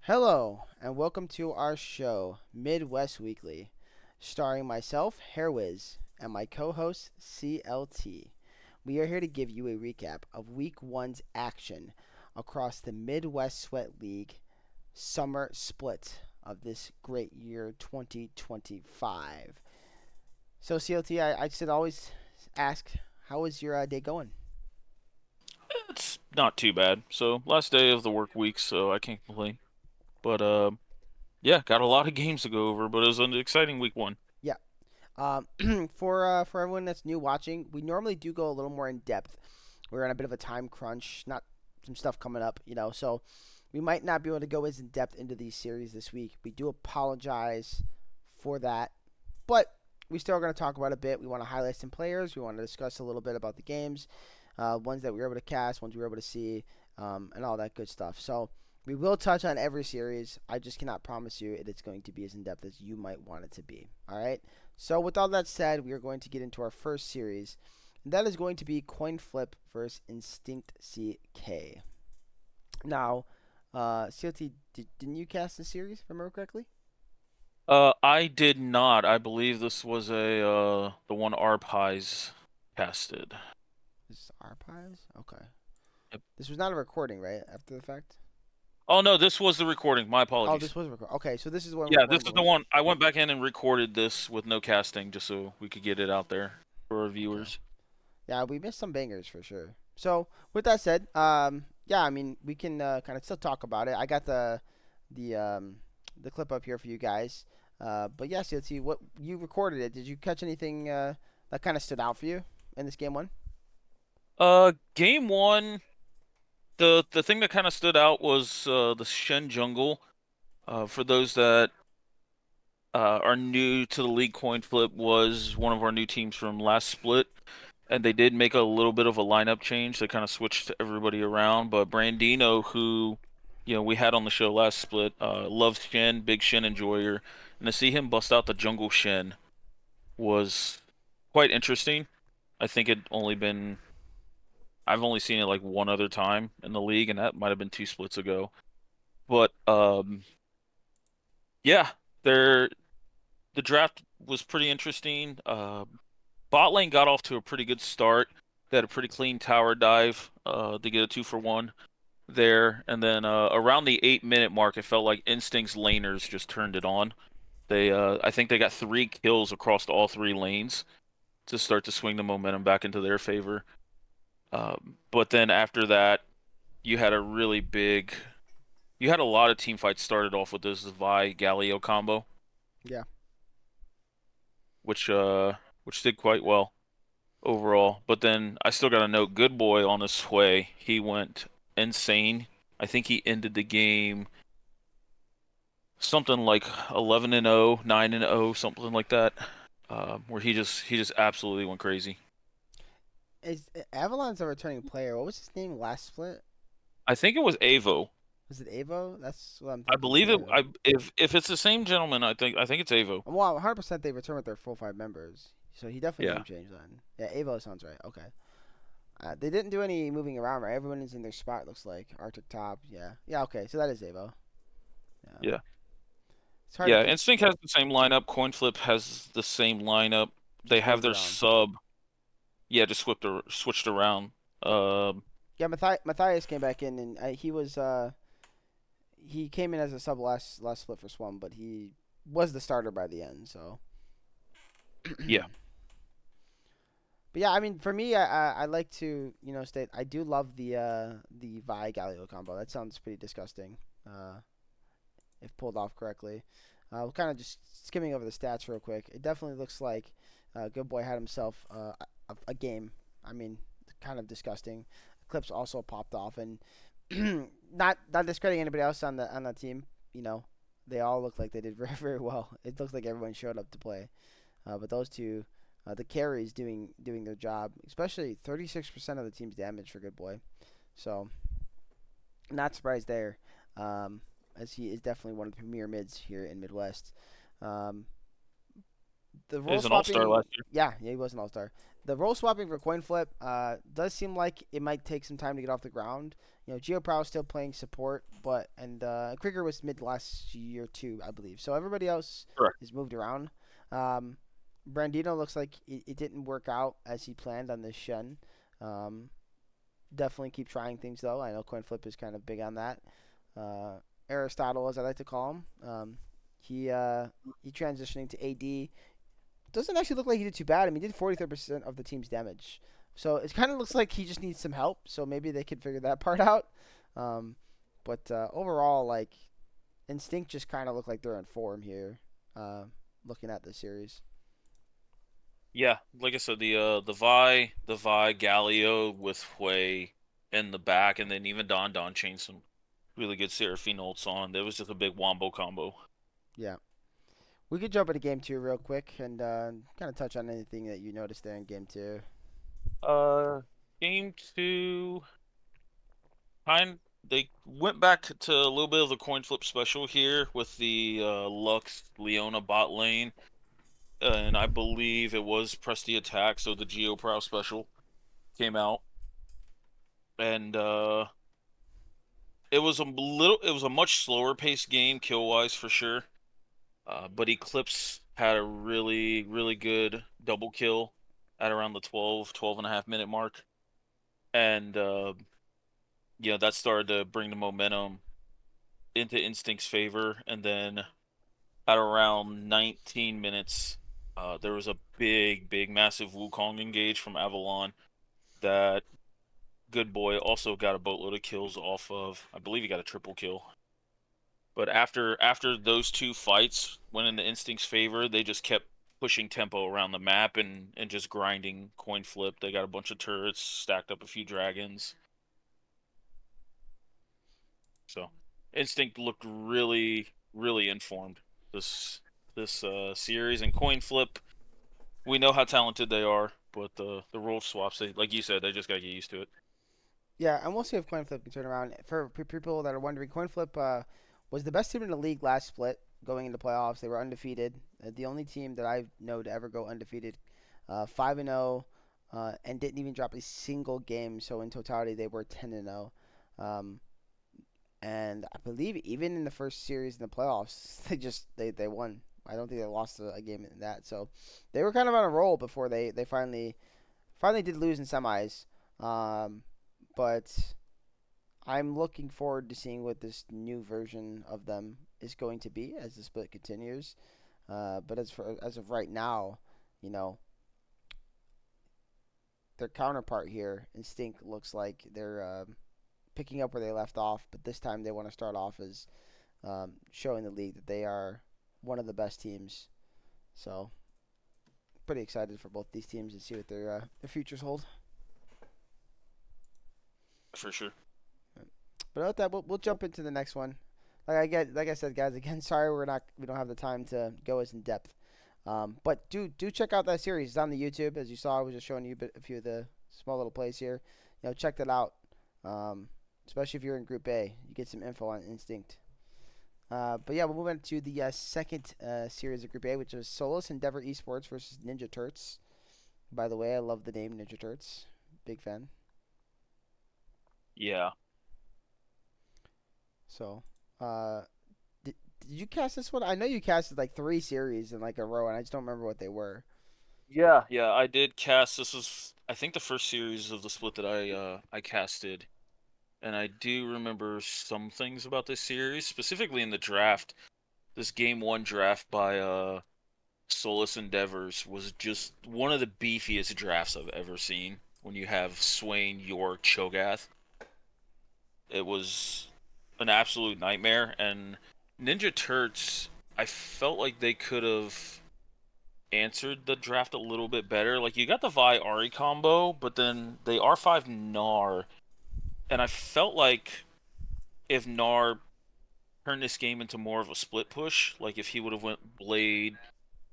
Hello, and welcome to our show, Midwest Weekly, starring myself, Hairwiz, and my co host, CLT. We are here to give you a recap of Week 1's action across the Midwest Sweat League summer split of this great year 2025. So, CLT, I should always ask, how is your day going? It's not too bad. So last day of the work week, so I can't complain. But yeah, got a lot of games to go over, but it was an exciting week one. Yeah. For everyone that's new watching, we normally do go a little more in depth. We're on a bit of a time crunch, not some stuff coming up, so we might not be able to go as in depth into these series this week. We do apologize for that, but we still are going to talk about a bit. We want to highlight some players. We want to discuss a little bit about the games, ones that we were able to cast, ones we were able to see, and all that good stuff. So we will touch on every series. I just cannot promise you it's going to be as in depth as you might want it to be. All right. So with all that said, we are going to get into our first series, and that is going to be Coin Flip versus Instinct CK. Now, CLT, didn't you cast the series, if I remember correctly? I did not. I believe this was a the one Arpies casted. This is Archives? Okay. Yep. This was not a recording, right? After the fact? Oh no, this was the recording. My Oh, apologies. this was a recording. Okay, so this is one Yeah, this of the is the ones. one. I went back in and recorded this with no casting just so we could get it out there for our Okay. viewers. Yeah, we missed some bangers for sure. So with that said, yeah, I mean we can kind of still talk about it. I got the the clip up here for you guys. But yes, let's see what you recorded it. Did you catch anything that kind of stood out for you in this game one? Game one, the thing that kind of stood out was the Shen Jungle. For those that are new to the league, coin flip was one of our new teams from last split, and they did make a little bit of a lineup change. They kind of switched everybody around, but Brandino, who we had on the show last split, loves Shen, big Shen enjoyer, and to see him bust out the jungle Shen was quite interesting. I think I've only seen it like one other time in the league, and that might have been two splits ago. But yeah, they're the draft was pretty interesting. Bot lane got off to a pretty good start. They had a pretty clean tower dive to get a 2-for-1 there, and then around the 8 minute mark, it felt like Instinct's laners just turned it on. I think they got 3 kills across all 3 lanes to start to swing the momentum back into their favor. But then after that, you had a really big, you had a lot of team fights started off with this Vi Galio combo, Yeah. which uh, which did quite well overall. But then I still got to note Good Boy on his way. He went insane. I think he ended the game something like 11 and 0, 9 and 0, something like that. Where he just absolutely went crazy. Is Avalon's a returning player? What was his name last split? I think it was Avo. Was it Avo? That's what I'm I thinking believe it. too. If it's the same gentleman, I think it's Avo. Well, 100% they return with their full five members. So he definitely Yeah. name changed then. Yeah, Avo sounds right. Okay. They didn't do any moving around, right? Everyone is in their spot. Looks like Arctic Top. Yeah. Yeah. Okay. So that is Avo. Yeah. Yeah. It's hard to Yeah. think. Instinct has the same lineup. Coinflip has the same lineup. They Just have moved their around. sub. Yeah, just switched around. Yep. Um, Yeah. Matthias came back in, and he came in as a sub last split for Swum, but he was the starter by the end. So. yeah. But yeah, I mean, for me, I like to state I do love the Vi Galio combo. That sounds pretty disgusting, if pulled off correctly. Kind of just skimming over the stats real quick. It definitely looks like Good Boy had himself a game. I mean, kind of disgusting. Clips also popped off, and not discrediting anybody else on the team. You know, they all look like they did very very well. It looks like everyone showed up to play. But those two, the carries doing their job, especially 36% of the team's damage for Good Boy. So not surprised there, as he is definitely one of the premier mids here in Midwest. Um, The He role was an all-star swapping, last year. yeah, he was an all star. The role swapping for coin flip does seem like it might take some time to get off the ground. You know, Geoprow is still playing support, but and Krieger was mid last year too, I believe. So everybody else Correct. is moved around. Um, Brandino looks like it didn't work out as he planned on this Shen. Um, Definitely keep trying things though. I know coin flip is kind of big on that. Uh, Aristotle, as I like to call him, he transitioning to AD doesn't actually look like he did too bad. I mean, he did 43% of the team's damage. So it kind of looks like he just needs some help. So maybe they could figure that part out. Um, but overall, like Instinct just kind of look like they're in form here. Uh, Looking at the series. Yeah, like I said, the Vi Galio with Hui in the back, and then even Don chained some really good Seraphine ults on. There was just a big wombo combo. Yeah, we could jump into game two real quick and kind of touch on anything that you noticed there in game two. Uh, Game two, they went back to a little bit of the coin flip special here with the Lux Leona bot lane, and I believe it was press the attack, so the Geo Prow special came out, and it was a much slower paced game kill wise for sure. But Eclipse had a really good double kill at around the 12 and a half minute mark. And that started to bring the momentum into Instinct's favor. And then at around 19 minutes, there was a big, massive Wukong engage from Avalon that good boy also got a boatload of kills off of. I believe he got a triple kill. But after those two fights went in the Instinct's favor, they just kept pushing tempo around the map and just grinding coin flip. They got a bunch of turrets, stacked up a few dragons. So Instinct looked really informed this this series, and coin flip. We know how talented they are, but the role swaps, they, like you said, they just got to get used to it. Yeah, and we'll see if Coin Flip can turn around. For people that are wondering, Coin Flip was the best team in the league last split going into playoffs. They were undefeated. The only team that I know to ever go undefeated, 5-0, and didn't even drop a single game. So in totality, they were 10-0. Um, and I believe even in the first series in the playoffs, they won. I don't think they lost a game in that. So they were kind of on a roll before they finally did lose in semis. Um, but I'm looking forward to seeing what this new version of them is going to be as the split continues. But as of right now, you know, their counterpart here, Instinct, looks like they're picking up where they left off. But this time they want to start off as showing the league that they are one of the best teams. So pretty excited for both these teams and see what their futures hold. For sure. But with that, we'll jump into the next one. Like I said, guys. Again, sorry we don't have the time to go as in depth. But do check out that series. It's on the YouTube, as you saw. I was just showing you a few of the small little plays here. You know, check that out. Um, Especially if you're in Group A, you get some info on Instinct. But yeah, we'll move on to the second series of Group A, which is Solus Endeavor Esports versus Ninja Turts. By the way, I love the name Ninja Turts. Big fan. Yeah. So, uh, did you cast this one? I know you casted like three series in like a row, and I just don't remember what they were. Yeah, I did cast. This was, I think, the first series of the split that I casted, and I do remember some things about this series, specifically in the draft. This game one draft by Solus Endeavors was just one of the beefiest drafts I've ever seen. When you have Swain, York, Cho'Gath, it was an absolute nightmare. And Ninja Turts, I felt like they could have answered the draft a little bit better. Like you got the Vi Ari combo, but then they R5 Gnar, and I felt like if Gnar turned this game into more of a split push, like if he would have went Blade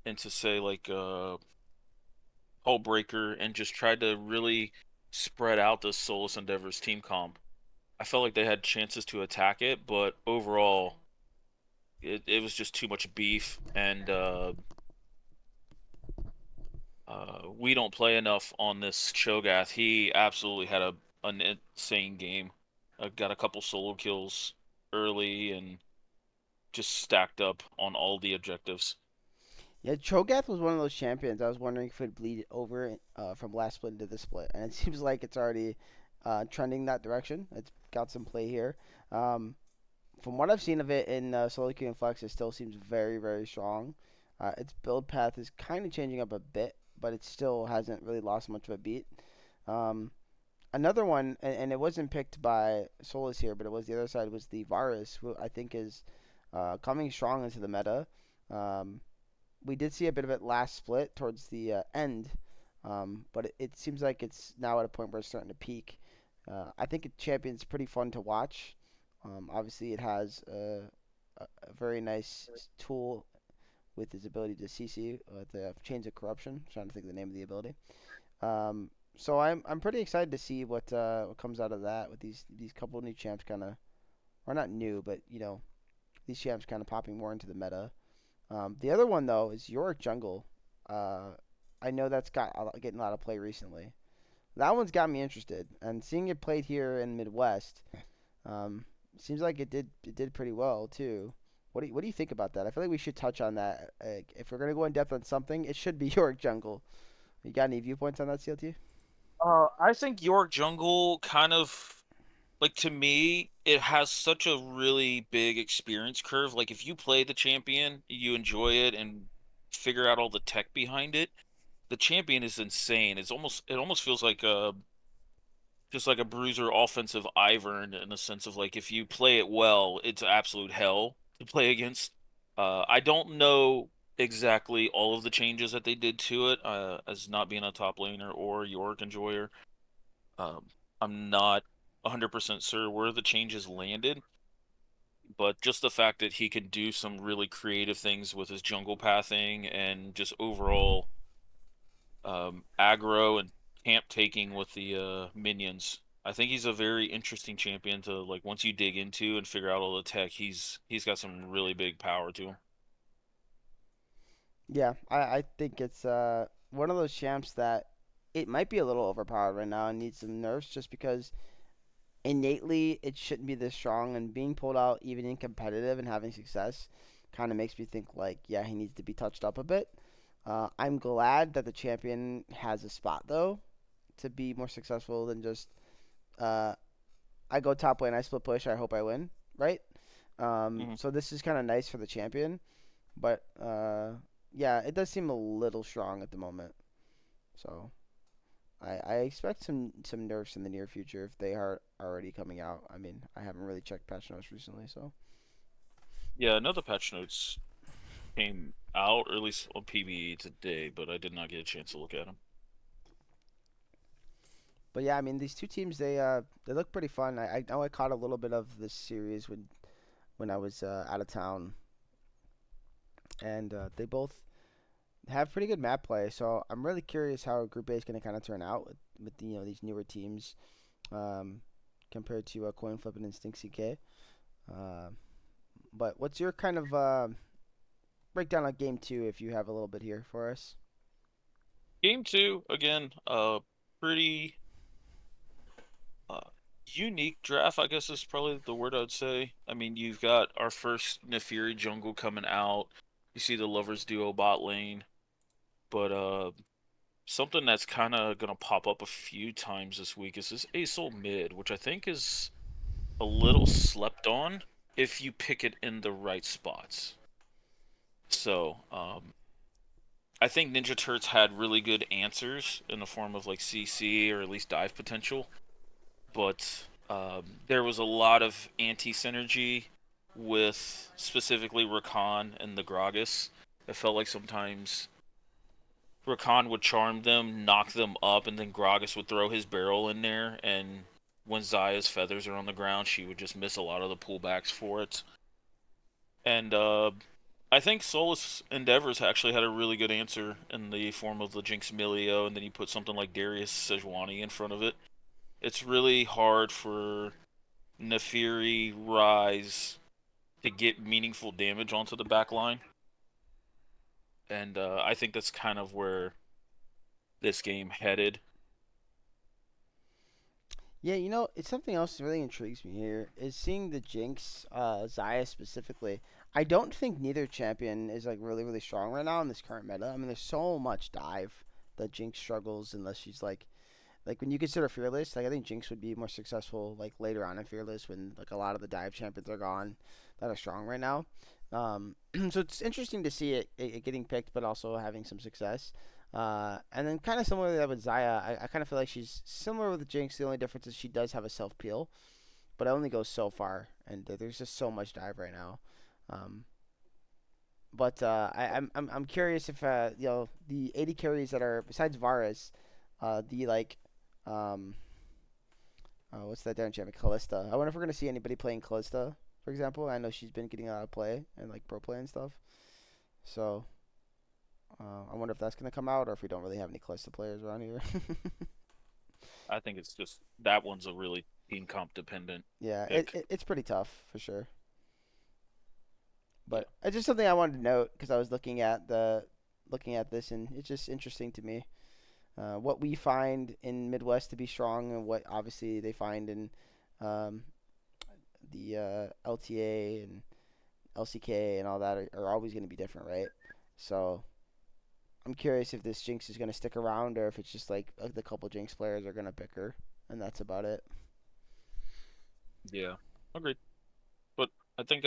into say like Hullbreaker and just tried to really spread out the Solus Endeavor's team comp, I felt like they had chances to attack it, but overall it was just too much beef, and We don't play enough on this Cho'Gath. He absolutely had an insane game. Got a couple solo kills early and just stacked up on all the objectives. Yeah, Cho'Gath was one of those champions. I was wondering if it'd bleed over from last split into this split, and it seems like it's already trending that direction. It's got some play here. Um, from what I've seen of it in solo queue and flex, it still seems very, very strong. Its build path is kind of changing up a bit, but it still hasn't really lost much of a beat. Um, Another one, and it wasn't picked by Solus here, but it was the other side, was the Varus, who I think is coming strong into the meta. Um, we did see a bit of it last split towards the end, but it seems like it's now at a point where it's starting to peak. I think a champion's pretty fun to watch. Obviously, it has a very nice tool with his ability to CC with the Chains of Corruption. I'm trying to think of the name of the ability. So I'm pretty excited to see what comes out of that with these couple of new champs kind of, or not new, but these champs kind of popping more into the meta. The other one though is Yorick Jungle. Uh, I know that's getting a lot of play recently. That one's got me interested, and seeing it played here in Midwest, um, seems like it did pretty well too. What do you think about that? I feel like we should touch on that. If we're gonna go in depth on something, it should be Yorick Jungle. You got any viewpoints on that, CLT? I think York Jungle kind of like to me, it has such a really big experience curve. Like if you play the champion, you enjoy it and figure out all the tech behind it. The champion is insane. It almost feels like a just like a bruiser offensive Ivern in the sense of like if you play it well, it's absolute hell to play against. I don't know exactly all of the changes that they did to it, as not being a top laner or York enjoyer. Um, I'm not 100% sure where the changes landed, but just the fact that he can do some really creative things with his jungle pathing and just overall aggro and camp taking with the minions. I think he's a very interesting champion to like once you dig into and figure out all the tech, he's got some really big power to him. Yeah, I think it's one of those champs that it might be a little overpowered right now and needs some nerfs just because innately it shouldn't be this strong, and being pulled out even in competitive and having success kind of makes me think like, yeah, he needs to be touched up a bit. I'm glad that the champion has a spot though to be more successful than just uh, I go top lane, I split push, I hope I win, right? Hmm. So this is kind of nice for the champion, but yeah, it does seem a little strong at the moment. So I expect some nerfs in the near future if they are already coming out. I mean, I haven't really checked patch notes recently, so. Yeah, another patch notes came out, or at least on PBE today, but I did not get a chance to look at them. But yeah, I mean, these two teams they look pretty fun. I know I caught a little bit of this series when I was out of town, and they both have pretty good map play. So I'm really curious how Group A is going to kind of turn out with these newer teams um, compared to Coin Flip and Instinct CK. Uh, but what's your kind of breakdown on game two if you have a little bit here for us? Game two, again, pretty uh, unique draft, I guess is probably the word I'd say. I mean, you've got our first Nefiri jungle coming out. You see the lovers duo bot lane, but something that's kind of gonna pop up a few times this week is this Asol mid, which I think is a little slept on if you pick it in the right spots. So, I think Ninja Turts had really good answers in the form of like CC or at least dive potential, but there was a lot of anti synergy with specifically Rakan and the Gragas. It felt like sometimes Rakan would charm them, knock them up, and then Gragas would throw his barrel in there. And when Zaya's feathers are on the ground, she would just miss a lot of the pullbacks for it. And I think Solus Endeavors actually had a really good answer in the form of the Jinx Milio, and then you put something like Darius Sejuani in front of it. It's really hard for Nefiri Rise to get meaningful damage onto the back line. And I think that's kind of where this game headed. Yeah, it's something else that really intrigues me here is seeing the Jinx, Xayah specifically. I don't think neither champion is like really really strong right now in this current meta. I mean, there's so much dive that Jinx struggles unless she's like when you consider Fearless. Like I think Jinx would be more successful like later on in Fearless when like a lot of the dive champions are gone that are strong right now. So it's interesting to see it getting picked, but also having some success. And then kind of similarly that with Zaya, I kind of feel like she's similar with Jinx. The only difference is she does have a self peel, but it only goes so far, and there's just so much dive right now. Um, but I'm curious if the 80 carries that are besides Varus, the like um what's that down champion Callista. I wonder if we're gonna see anybody playing Callista, for example. I know she's been getting a lot of play and like pro play and stuff. So I wonder if that's gonna come out or if we don't really have any Callista players around here. I think it's just that one's a really team comp dependent Yeah, pick. it's pretty tough for sure. Yeah. But it's just something I wanted to note because I was looking at this and it's just interesting to me. What we find in Midwest to be strong and what obviously they find in um, the LTA and LCK and all that are always going to be different, right? So I'm curious if this Jinx is going to stick around or if it's just like the couple Jinx players are going to pick her and that's about it. Yeah. Agreed. But I think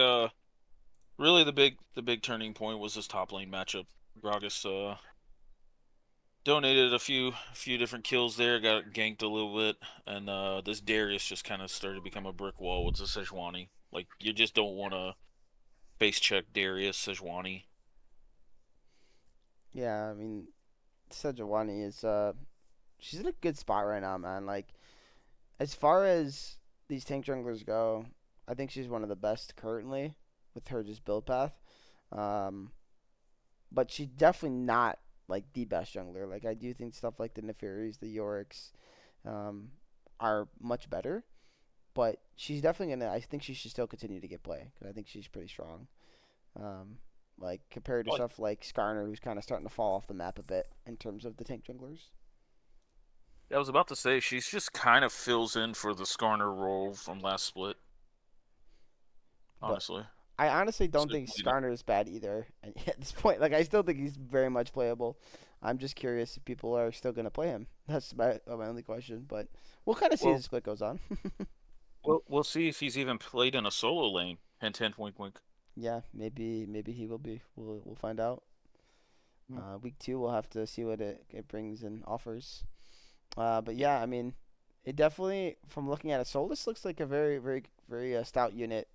really the big turning point was this top lane matchup. Gragas donated a few different kills there, got ganked a little bit, and this Darius just kind of started to become a brick wall with the Sejuani. Like you just don't want to face check Darius Sejuani. Yeah, I mean, Sejuani is she's in a good spot right now, man. Like as far as these tank junglers go, I think she's one of the best currently with her just build path. Um, but she's definitely not like the best jungler. Like I do think stuff like the Nefiris, the Yoriks, um, are much better. But she's definitely gonna. I think she should still continue to get play because I think she's pretty strong. Um, like compared to Like stuff like Skarner, who's kind of starting to fall off the map a bit in terms of the tank junglers. I was about to say, she's just kind of fills in for the Skarner role from last split. But Honestly, I honestly don't think Sejuani. Skarner is bad either. And at this point, like I still think he's very much playable. I'm just curious if people are still gonna play him. That's my only question. But we'll kind of see as Well, the split goes on. we'll see if he's even played in a solo lane. Hint, hint, wink, wink. Yeah, maybe he will be. We'll find out. Mm. Week two, we'll have to see what it brings and offers. But Yeah, yeah, I mean, it definitely from looking at it, Solus looks like a very stout unit.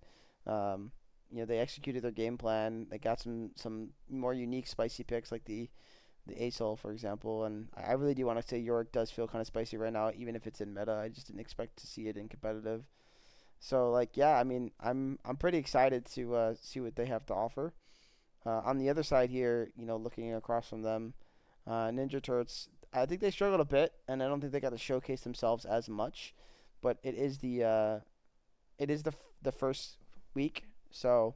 Um, they executed their game plan. They got some more unique spicy picks like the ASOL, for example. And I really do want to say York does feel kind of spicy right now, even if it's in meta. I just didn't expect to see it in competitive. So like yeah, I mean I'm pretty excited to see what they have to offer. On the other side here, looking across from them, Ninja Turtles, I think they struggled a bit, and I don't think they got to showcase themselves as much. But it is the first week, so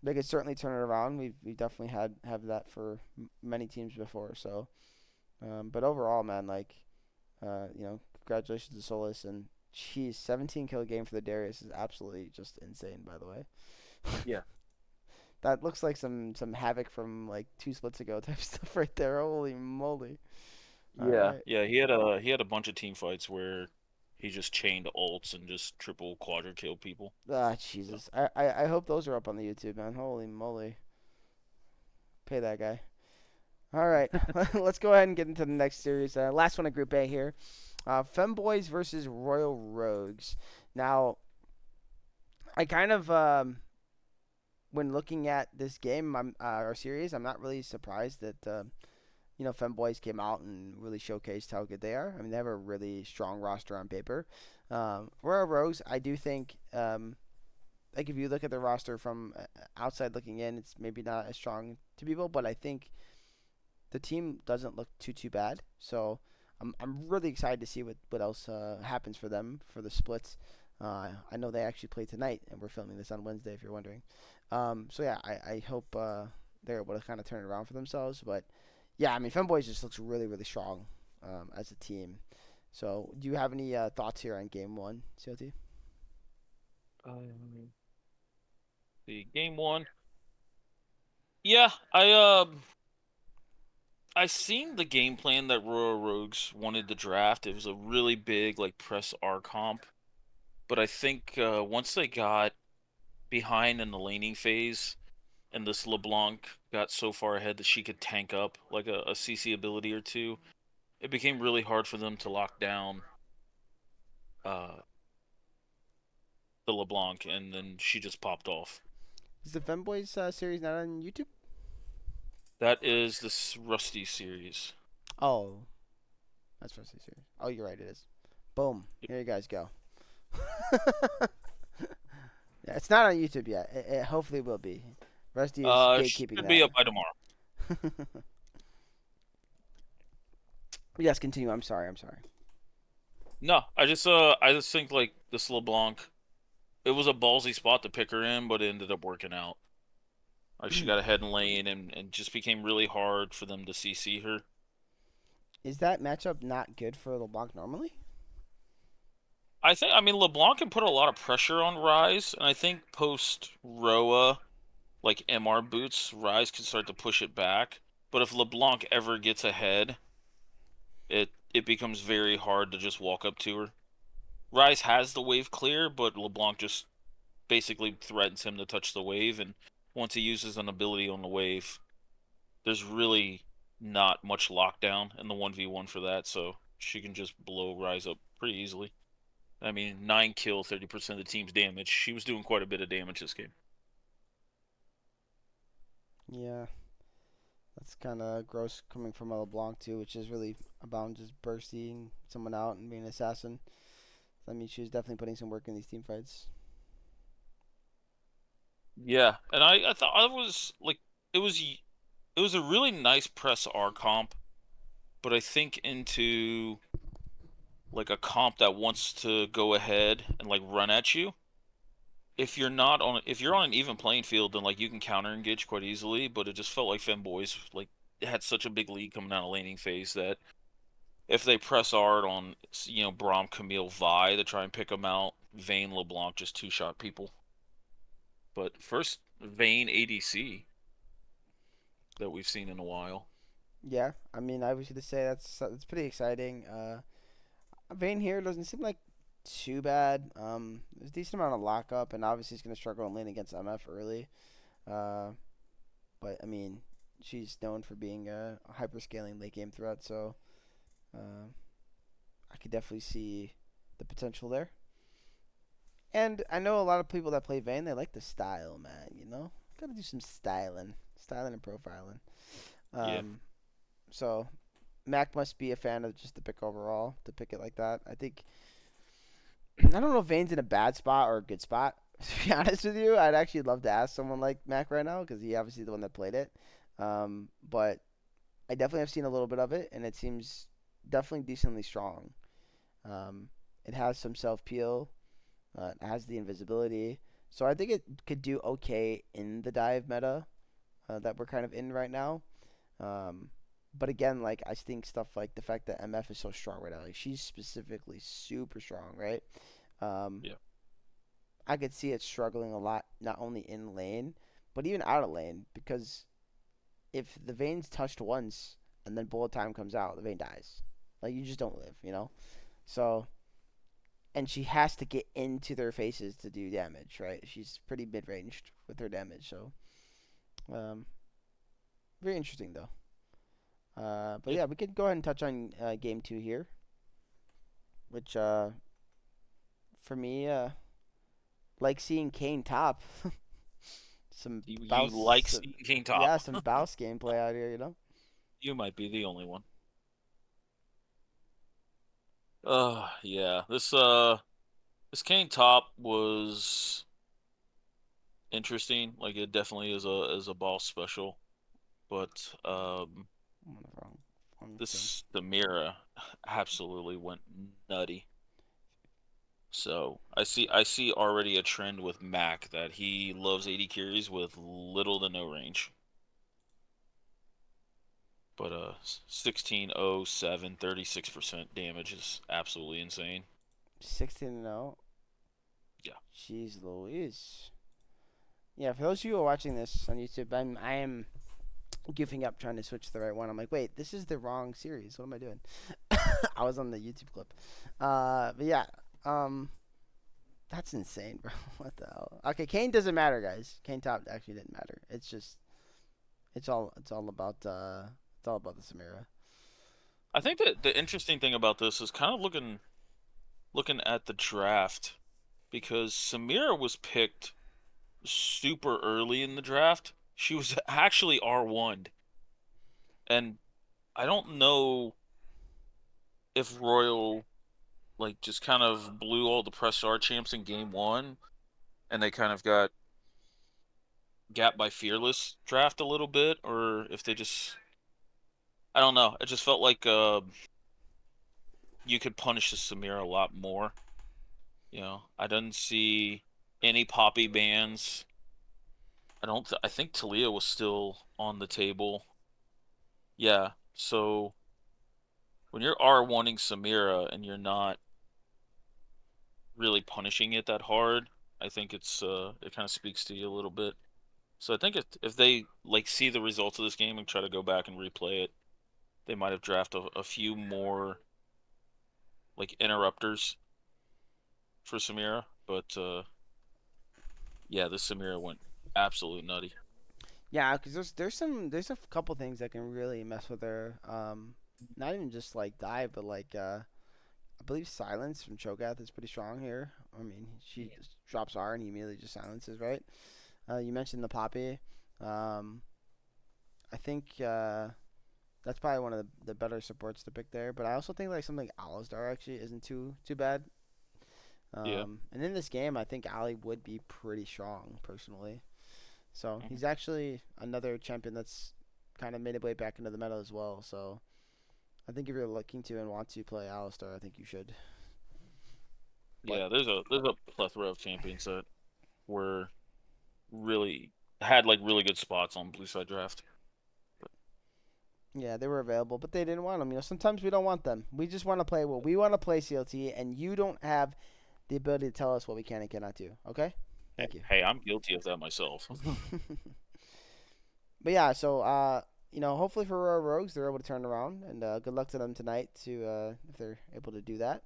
they could certainly turn it around. We definitely have that for many teams before. So, but overall, man, like congratulations to Solus and. Geez, 17 kill game for the Darius is absolutely just insane. By the way, yeah, that looks like some havoc from like two splits ago type stuff right there. Holy moly! All yeah, right. yeah. He had a bunch of team fights where he just chained ults and just triple quadra killed people. Ah, So Jesus. I hope those are up on the YouTube, man. Holy moly. Pay that guy. All right. Let's go ahead and get into the next series. Last one of Group A here. Femboys versus Royal Rogues. Now, I kind of, when looking at this game, our series, I'm not really surprised that, Femboys came out and really showcased how good they are. I mean, they have a really strong roster on paper. Royal Rogues, I do think, like if you look at the roster from outside looking in, it's maybe not as strong to people, but I think the team doesn't look too bad. So I'm really excited to see what else happens for them for the splits. I know they actually play tonight, and we're filming this on Wednesday, if you're wondering. So yeah, I hope they're able to kind of turn it around for themselves. But yeah, I mean, Femboys just looks really really strong. as a team. So, do you have any thoughts here on game one, CLT? The game one. Yeah, I seen the game plan that Royal Rogues wanted to draft. It was a really big like press R comp, but I think once they got behind in the laning phase and this LeBlanc got so far ahead that she could tank up like a CC ability or two, it became really hard for them to lock down uh, the LeBlanc, and then she just popped off. Is the Femboys series not on YouTube? That is this Rusty series. Oh, that's what I series. Oh, you're right. It is. Boom. Here you guys go. Yeah, it's not on YouTube yet. It hopefully will be. Rusty is gatekeeping Should be that. up by tomorrow. Yes, continue. I'm sorry. I'm sorry. No, I just think like this LeBlanc, it was a ballsy spot to pick her in, but it ended up working out. Like she got ahead in lane and just became really hard for them to CC her. Is that matchup not good for LeBlanc normally? I mean LeBlanc can put a lot of pressure on Rise, and I think post Roa, like MR boots, Rise can start to push it back. But if LeBlanc ever gets ahead, it becomes very hard to just walk up to her. Rise has the wave clear, but LeBlanc just basically threatens him to touch the wave, and once he uses an ability on the wave, there's really not much lockdown in the 1v1 for that, so she can just blow Rise up pretty easily. I mean, 9 kill, 30% of the team's damage. She was doing quite a bit of damage this game. Yeah, that's kind of gross coming from a LeBlanc too, which is really about just bursting someone out and being an assassin. I mean, she was definitely putting some work in these team fights. Yeah, and I thought it was like it was it was a really nice press R comp, but I think into like a comp that wants to go ahead and like run at you, if you're on an even playing field, then like you can counter engage quite easily. But it just felt like Femboys like had such a big lead coming out of laning phase that if they press hard on Braum, Camille, Vi to try and pick them out, Vayne, LeBlanc just two shot people. But first Vayne ADC that we've seen in a while. Yeah, I mean, I was going to say that's pretty exciting. Vayne here doesn't seem like too bad. There's a decent amount of lockup, and obviously he's going to struggle in lane against MF early. Uh, but I mean, she's known for being a hyper scaling late game threat, so uh, I could definitely see the potential there. And I know a lot of people that play Vayne, they like the style, man. You know, gotta do some styling and profiling. Yeah, Um, so Mac must be a fan of just the pick overall to pick it like that. I think I don't know if Vayne's in a bad spot or a good spot. To be honest with you, I'd actually love to ask someone like Mac right now because he obviously the one that played it. But I definitely have seen a little bit of it, and it seems definitely decently strong. Um, it has some self peel. It has the invisibility, so I think it could do okay in the dive meta that we're kind of in right now. Um, but again, like I think stuff like the fact that MF is so strong right now, like she's specifically super strong, right? Um, yeah, I could see it struggling a lot, not only in lane, but even out of lane, because if the Vayne's touched once and then bullet time comes out, the Vayne dies. Like you just don't live, you know. So, and she has to get into their faces to do damage, right? She's pretty mid ranged with her damage, so um, very interesting though. But yeah. yeah, we could go ahead and touch on game two here, which for me, like seeing Kane top. Some You like Baus, seeing King yeah, top? some Baus gameplay out here, you know. You might be the only one. Yeah. This Kane top was interesting. Like it definitely is a boss special, but I'm on the wrong thing. this the Mira absolutely went nutty. So I see already a trend with Mac that he loves 80 carries with little to no range. But 1607, 36% damage is absolutely insane. 16-0. Yeah. Jeez Louise. Yeah, for those of you who are watching this on YouTube, I am goofing up trying to switch to the right one. I'm like, wait, this is the wrong series. What am I doing? I was on the YouTube clip. But yeah, um, that's insane, bro. What the hell? Okay, Kane doesn't matter, guys. Kane top actually didn't matter. It's just, it's all about the Samira. I think that the interesting thing about this is kind of looking at the draft because Samira was picked super early in the draft. She was actually R1, and I don't know if Royal like just kind of blew all the press R champs in game one, and they kind of got gapped by Fearless draft a little bit, or if they just I don't know. It just felt like you could punish the Samira a lot more. I didn't see any Poppy bans. I think Talia was still on the table. Yeah. So when you're R1ing Samira and you're not really punishing it that hard, I think it kind of speaks to you a little bit. So I think if they like see the results of this game and try to go back and replay it, they might have drafted a few more like interrupters for Samira. But yeah, this Samira went absolutely nutty. Yeah, because there's a couple things that can really mess with her. Not even just like dive, but like I believe silence from Cho'Gath is pretty strong here. I mean, she just drops R and he immediately just silences, right? You mentioned the Poppy. Um, I think that's probably one of the better supports to pick there. But I also think like something like Alistar actually isn't too bad. Yeah. And in this game, I think Ali would be pretty strong personally. So Mhm. he's actually another champion that's kind of made a way back into the meta as well. So I think if you're looking to and want to play Alistar, I think you should. But Yeah, there's a plethora of champions that were really had like really good spots on Blue Side Draft. But yeah, they were available, but they didn't want them. Sometimes we don't want them. We just want to play what we want to play, CLT, and you don't have the ability to tell us what we can and cannot do. Okay? hey, Thank you. hey, I'm guilty of that myself. But yeah, so hopefully for our Rogues, they're able to turn around, and good luck to them tonight to if they're able to do that.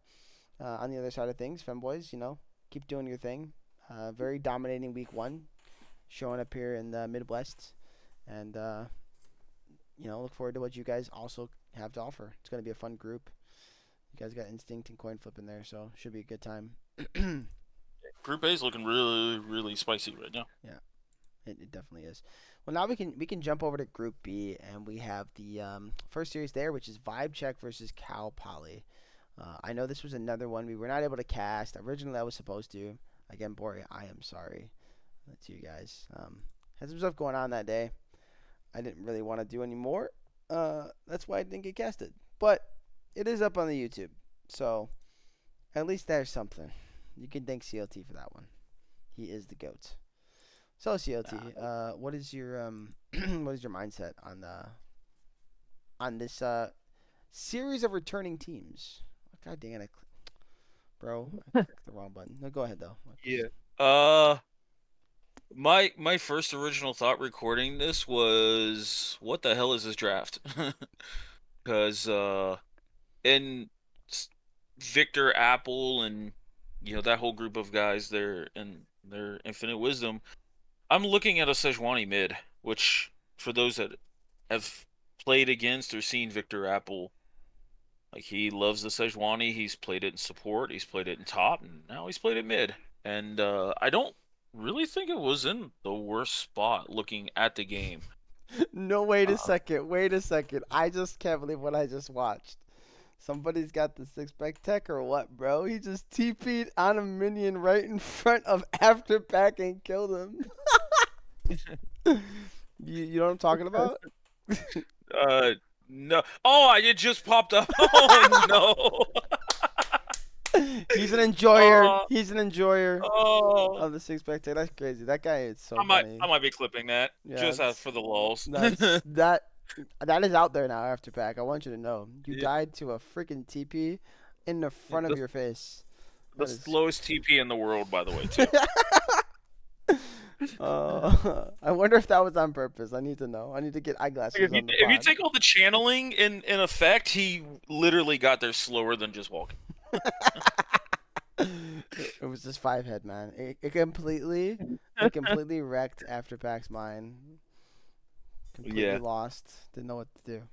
On the other side of things, Femboys, keep doing your thing. Very dominating week one, showing up here in the Midwest, and look forward to what you guys also have to offer. It's going to be a fun group. You guys got Instinct and Coin Flip in there, so should be a good time. Group A is looking really, really spicy right now. Yeah, it definitely is. Well, now we can jump over to Group B, and we have the first series there, which is Vibe Check versus Cal Poly. I know this was another one we were not able to cast. Originally, I was supposed to. Again, Bori, I am sorry to you guys. Had some stuff going on that day. I didn't really want to do anymore. That's why I didn't get casted. But it is up on the YouTube, so at least there's something. You can thank CLT for that one. He is the goat. So CLT, what is your what is your mindset on this series of returning teams? God dang it, bro, I clicked the wrong button. No, go ahead though. Yeah. My first original thought recording this was, what the hell is this draft? Because in Victor Apple and that whole group of guys there and their infinite wisdom, I'm looking at a Sejuani mid, which for those that have played against or seen Victor Apple, like he loves the Sejuani. He's played it in support, he's played it in top, and now he's played it mid. And I don't really think it was in the worst spot looking at the game. No, wait a Uh, second. Wait a second. I just can't believe what I just watched. Somebody's got the six pack tech or what, bro? He just TP'd on a minion right in front of Afterpack and killed him. You know what I'm talking about? uh, no. Oh, it just popped up. Oh no. He's an enjoyer. Oh, He's an enjoyer oh. of the six pack tech. That's crazy. That guy is so I might funny. I might be clipping that Yeah, just out for the lulls. that's that. That is out there now after pack. I want you to know. You Yeah. died to a freaking TP in the front of The your face. the That is. slowest TP in the world, by the way, too. I wonder if that was on purpose. I need to know. I need to get Like, eyeglasses on the if you pod. take all the channeling in effect, he literally got there slower than just walking. It was just five head, man. It completely wrecked After Pack's mind. Completely Yeah, lost. Didn't know what to do.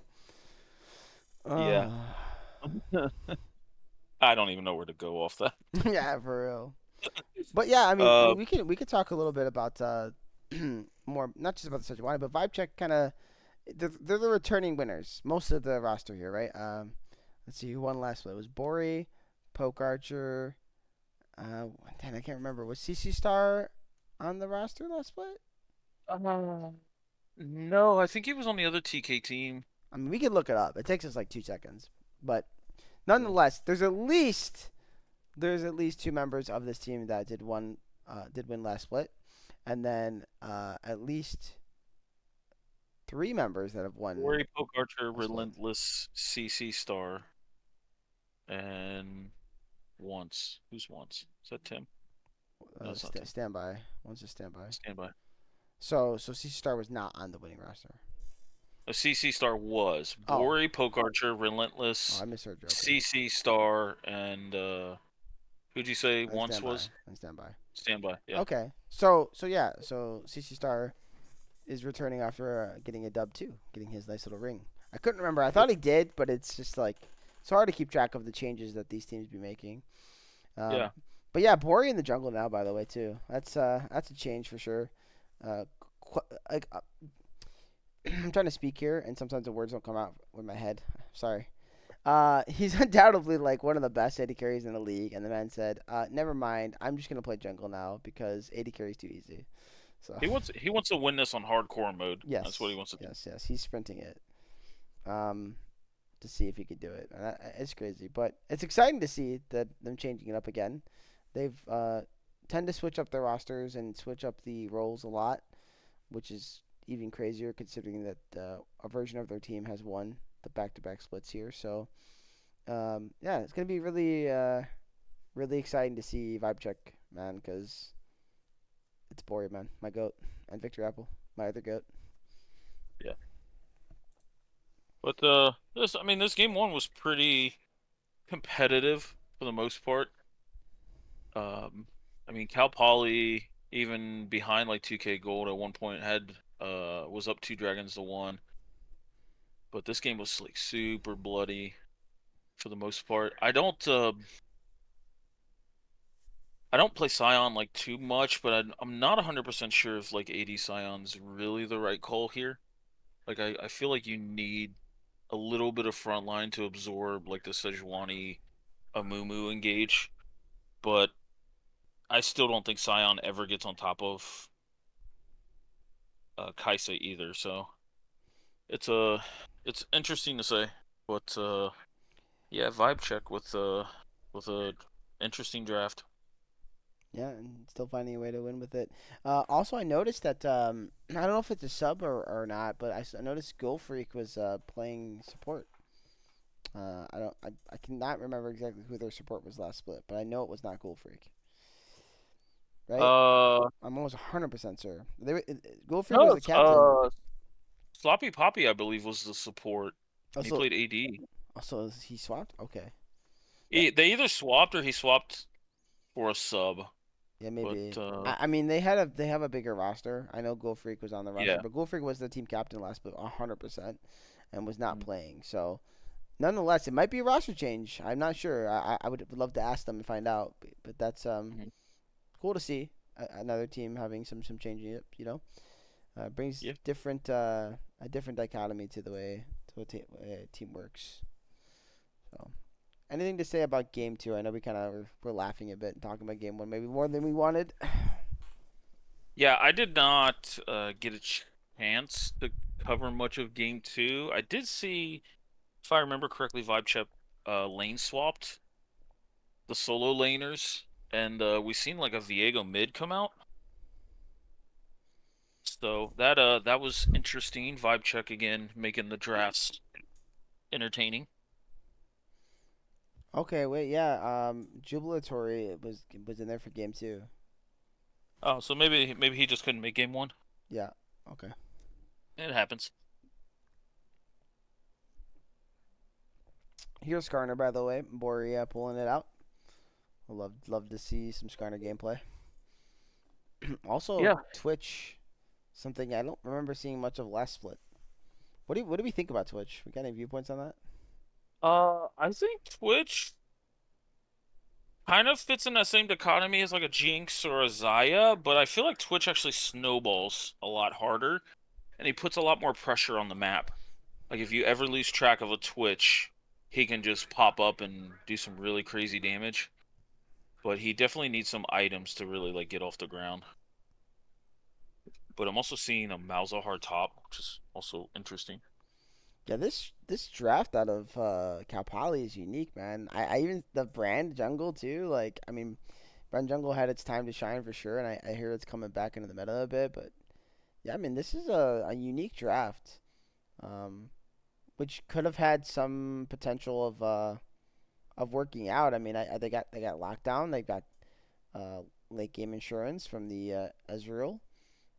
yeah. Uh, I don't even know where to go off that. yeah, for real. But yeah, I mean, Uh, we could talk a little bit about more, not just about the Search but Vibe Check kind of they're the returning winners. Most of the roster here, right? Let's see who won last split. It was Bori, Poke Archer. Damn, I can't remember. Was CC Star on the roster last split? uh, no, I think he was on the other TK team. I mean, we could look it up. It takes us like 2 seconds, but Yeah. nonetheless, there's at least two members of this team that did win last split, and then at least three members that have won Rory Poke Archer, a split. Relentless, CC Star, and once. Who's once? Is that Tim? No, it's not Tim. Standby. One's a standby. Standby. So CC Star was not on the winning roster. A CC Star was Oh, Bori, Poke Archer, oh, I Relentless, misheard you. Okay, CC Star, and who'd you say and once standby, was? and standby. Standby. Yeah. Okay, so yeah, so CC Star is returning after getting a dub too, getting his nice little ring. I couldn't remember. I Yep. thought he did, but it's just like it's hard to keep track of the changes that these teams be making. Um, Yeah. but yeah, Bori in the jungle now, by the way, too. That's a change for sure. Uh, like I'm trying to speak here, and sometimes the words don't come out with my head. Sorry. He's undoubtedly like one of the best AD carries in the league, and the man said, "Never mind, I'm just gonna play jungle now because AD carry's too easy." So He wants to win this on hardcore mode. That's what he yes, wants to do. yes, he's sprinting it. Um, to see if he could do it. And it's crazy, but it's exciting to see that them changing it up again. They've tend to switch up their rosters and switch up the roles a lot, which is even crazier considering that a version of their team has won the back-to-back splits here. So yeah, it's gonna be really exciting to see Vibe Check, man, because it's Bori, man, my goat, and Victor Apple, my other goat. Yeah. But this game one was pretty competitive for the most part. Cal Poly, even behind like 2K Gold at one point, had was up 2 dragons to 1. But this game was like super bloody for the most part. I don't play Scion like too much, but I'm not 100% sure if like AD Scion's really the right call here. Like I feel like you need a little bit of front line to absorb like the Sejuani Amumu engage, but I still don't think Scion ever gets on top of Kaisa either. So it's it's interesting to say, but yeah, vibe check with a interesting draft. Yeah, and still finding a way to win with it. Also, I noticed that I don't know if it's a sub or not, but I noticed Go Freak was playing support. I cannot remember exactly who their support was last split, but I know it was not Gold Freak, right? Uh, I'm almost 100% sure. Gold Freak was no, the it's captain. Sloppy Poppy, I believe, was the support, and he Also, played AD. he swapped. Okay, yeah, They either swapped or he swapped for a sub. yeah, But maybe. I mean they have a bigger roster. I know Gold Freak was on the roster, yeah. but Gold Freak was the team captain last split 100% and was not Mm, playing. So nonetheless, it might be a roster change. I'm not sure. I would love to ask them and find out. But that's mhm. cool to see another team having some changing it. Brings Yeah. a different dichotomy to the way a team works. So anything to say about game two? I know we kind of were laughing a bit and talking about game one maybe more than we wanted. Yeah, I did not get a chance to cover much of game two. I did see, if I remember correctly, Vibe Check lane swapped the solo laners, and we seen like a Viego mid come out. So that was interesting. Vibe check again, making the drafts entertaining. Okay, wait, yeah. Jubilatory was in there for game two. Oh, so maybe he just couldn't make game one. Yeah. Okay. It happens. Here's Skarner, by the way. Boria pulling it out. Love to see some Skarner gameplay. Also, Yeah. Twitch, something I don't remember seeing much of last split. What do we think about Twitch? We got any viewpoints on that? I think Twitch kind of fits in that same dichotomy as like a Jinx or a Xayah, but I feel like Twitch actually snowballs a lot harder, and he puts a lot more pressure on the map. Like if you ever lose track of a Twitch, he can just pop up and do some really crazy damage. But he definitely needs some items to really like get off the ground. But I'm also seeing a Malzahar top, which is also interesting. Yeah, this draft out of Cal Poly is unique, man. I even the brand jungle too. Like, I mean, brand jungle had its time to shine for sure, and I hear it's coming back into the meta a bit. But yeah, I mean, this is a unique draft, um, which could have had some potential of working out. I mean, they got lockdown. They got uh, late game insurance from the Ezreal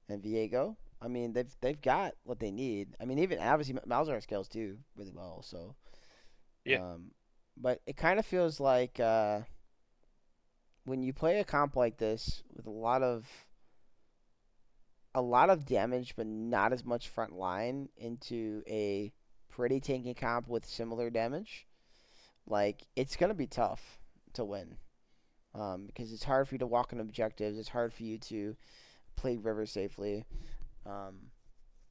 and Viego. I mean, they've got what they need. I mean, even obviously Malzahar scales too really well. So, Yeah. um, but it kind of feels like when you play a comp like this with a lot of damage, but not as much front line into a pretty tanky comp with similar damage, like it's gonna be tough to win. Because it's hard for you to walk on objectives. It's hard for you to play river safely. Um,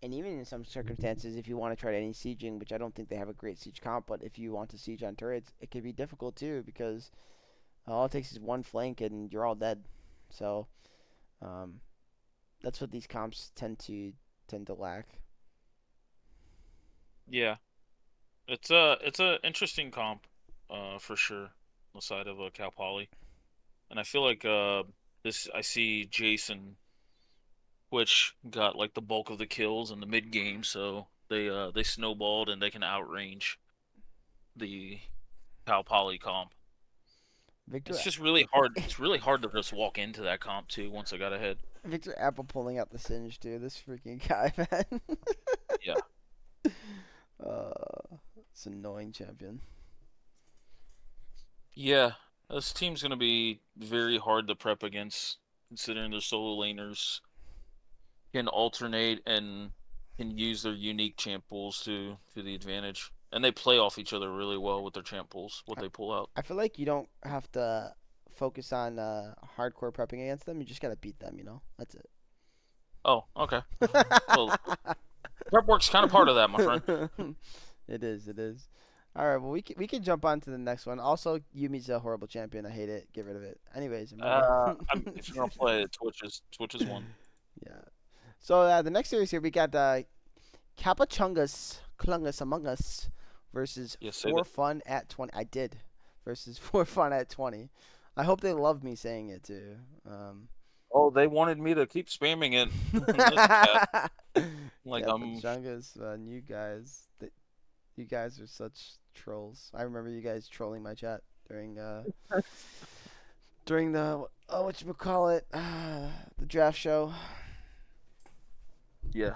and even in some circumstances, if you want to try any sieging, which I don't think they have a great siege comp, but if you want to siege on turrets, it can be difficult too because all it takes is one flank and you're all dead. So um, that's what these comps tend to lack. Yeah. It's a interesting comp, for sure, on the side of Cal Poly. And I feel like this I see Jason, which got like the bulk of the kills in the mid game, so they snowballed and they can outrange the Cal Poly comp. It's Victor just really hard. It's really hard to just walk into that comp too once I got ahead. Victor Apple pulling out the singe too. This freaking guy, man. Yeah. It's annoying champion. Yeah. This team's gonna be very hard to prep against, considering their solo laners can alternate and can use their unique champ pools to the advantage. And they play off each other really well with their champ pools, what I, they pull out. I feel like you don't have to focus on hardcore prepping against them. You just gotta beat them. That's it. Oh, okay. Well, prep work's kind of part of that, my friend. It is. It is. All right. Well, we can jump on to the next one. Also, Yumi's a horrible champion. I hate it. Get rid of it. Anyways, moving on. If you're gonna play it, Twitch is one. Yeah. So the next series here we got Kappa Chungus Clungus Among Us versus Yeah, say For that. Fun at 20. I did versus For Fun at 20. I hope they love me saying it too. Oh, they wanted me to keep spamming it in this chat. Like Kappa Chungus, man, you guys are such trolls. I remember you guys trolling my chat during the what you call it the draft show. yeah.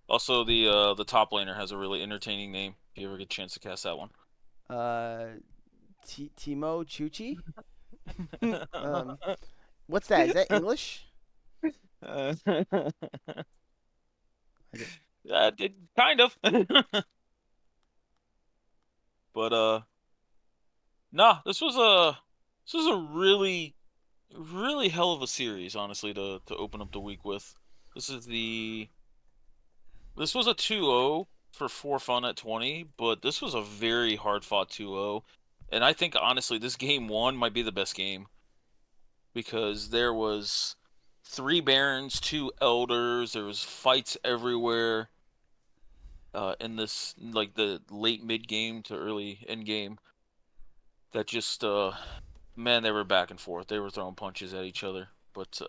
Also, the top laner has a really entertaining name. If you ever get a chance to cast that one. Uh, Timo Chuchi. um, what's that? Is that English? I get, Kind of. But nah, this was a really hell of a series, honestly, to open up the week with. This is the this was a 2-0 for fun at 20, but this was a very hard fought 2-0. And I think honestly this game one might be the best game because there was three barons, two elders, there was fights everywhere in this like the late mid game to early end game that just man, they were back and forth. They were throwing punches at each other. But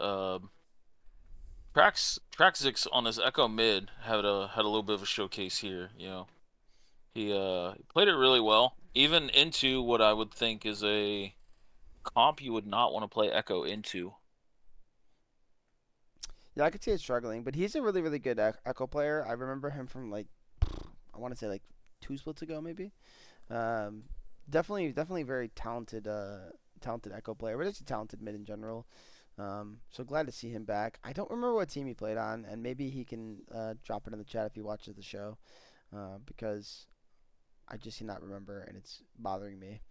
Traxix on his Echo mid had a little bit of a showcase here. He played it really well, even into what I would think is a comp you would not want to play Echo into. Yeah, I could see it struggling, but he's a really really good Echo player. I remember him from like I want to say like two splits ago maybe. Um, definitely very talented talented Echo player, but just a talented mid in general. So glad to see him back. I don't remember what team he played on, and maybe he can drop it in the chat if he watches the show, because I just do not remember, and it's bothering me.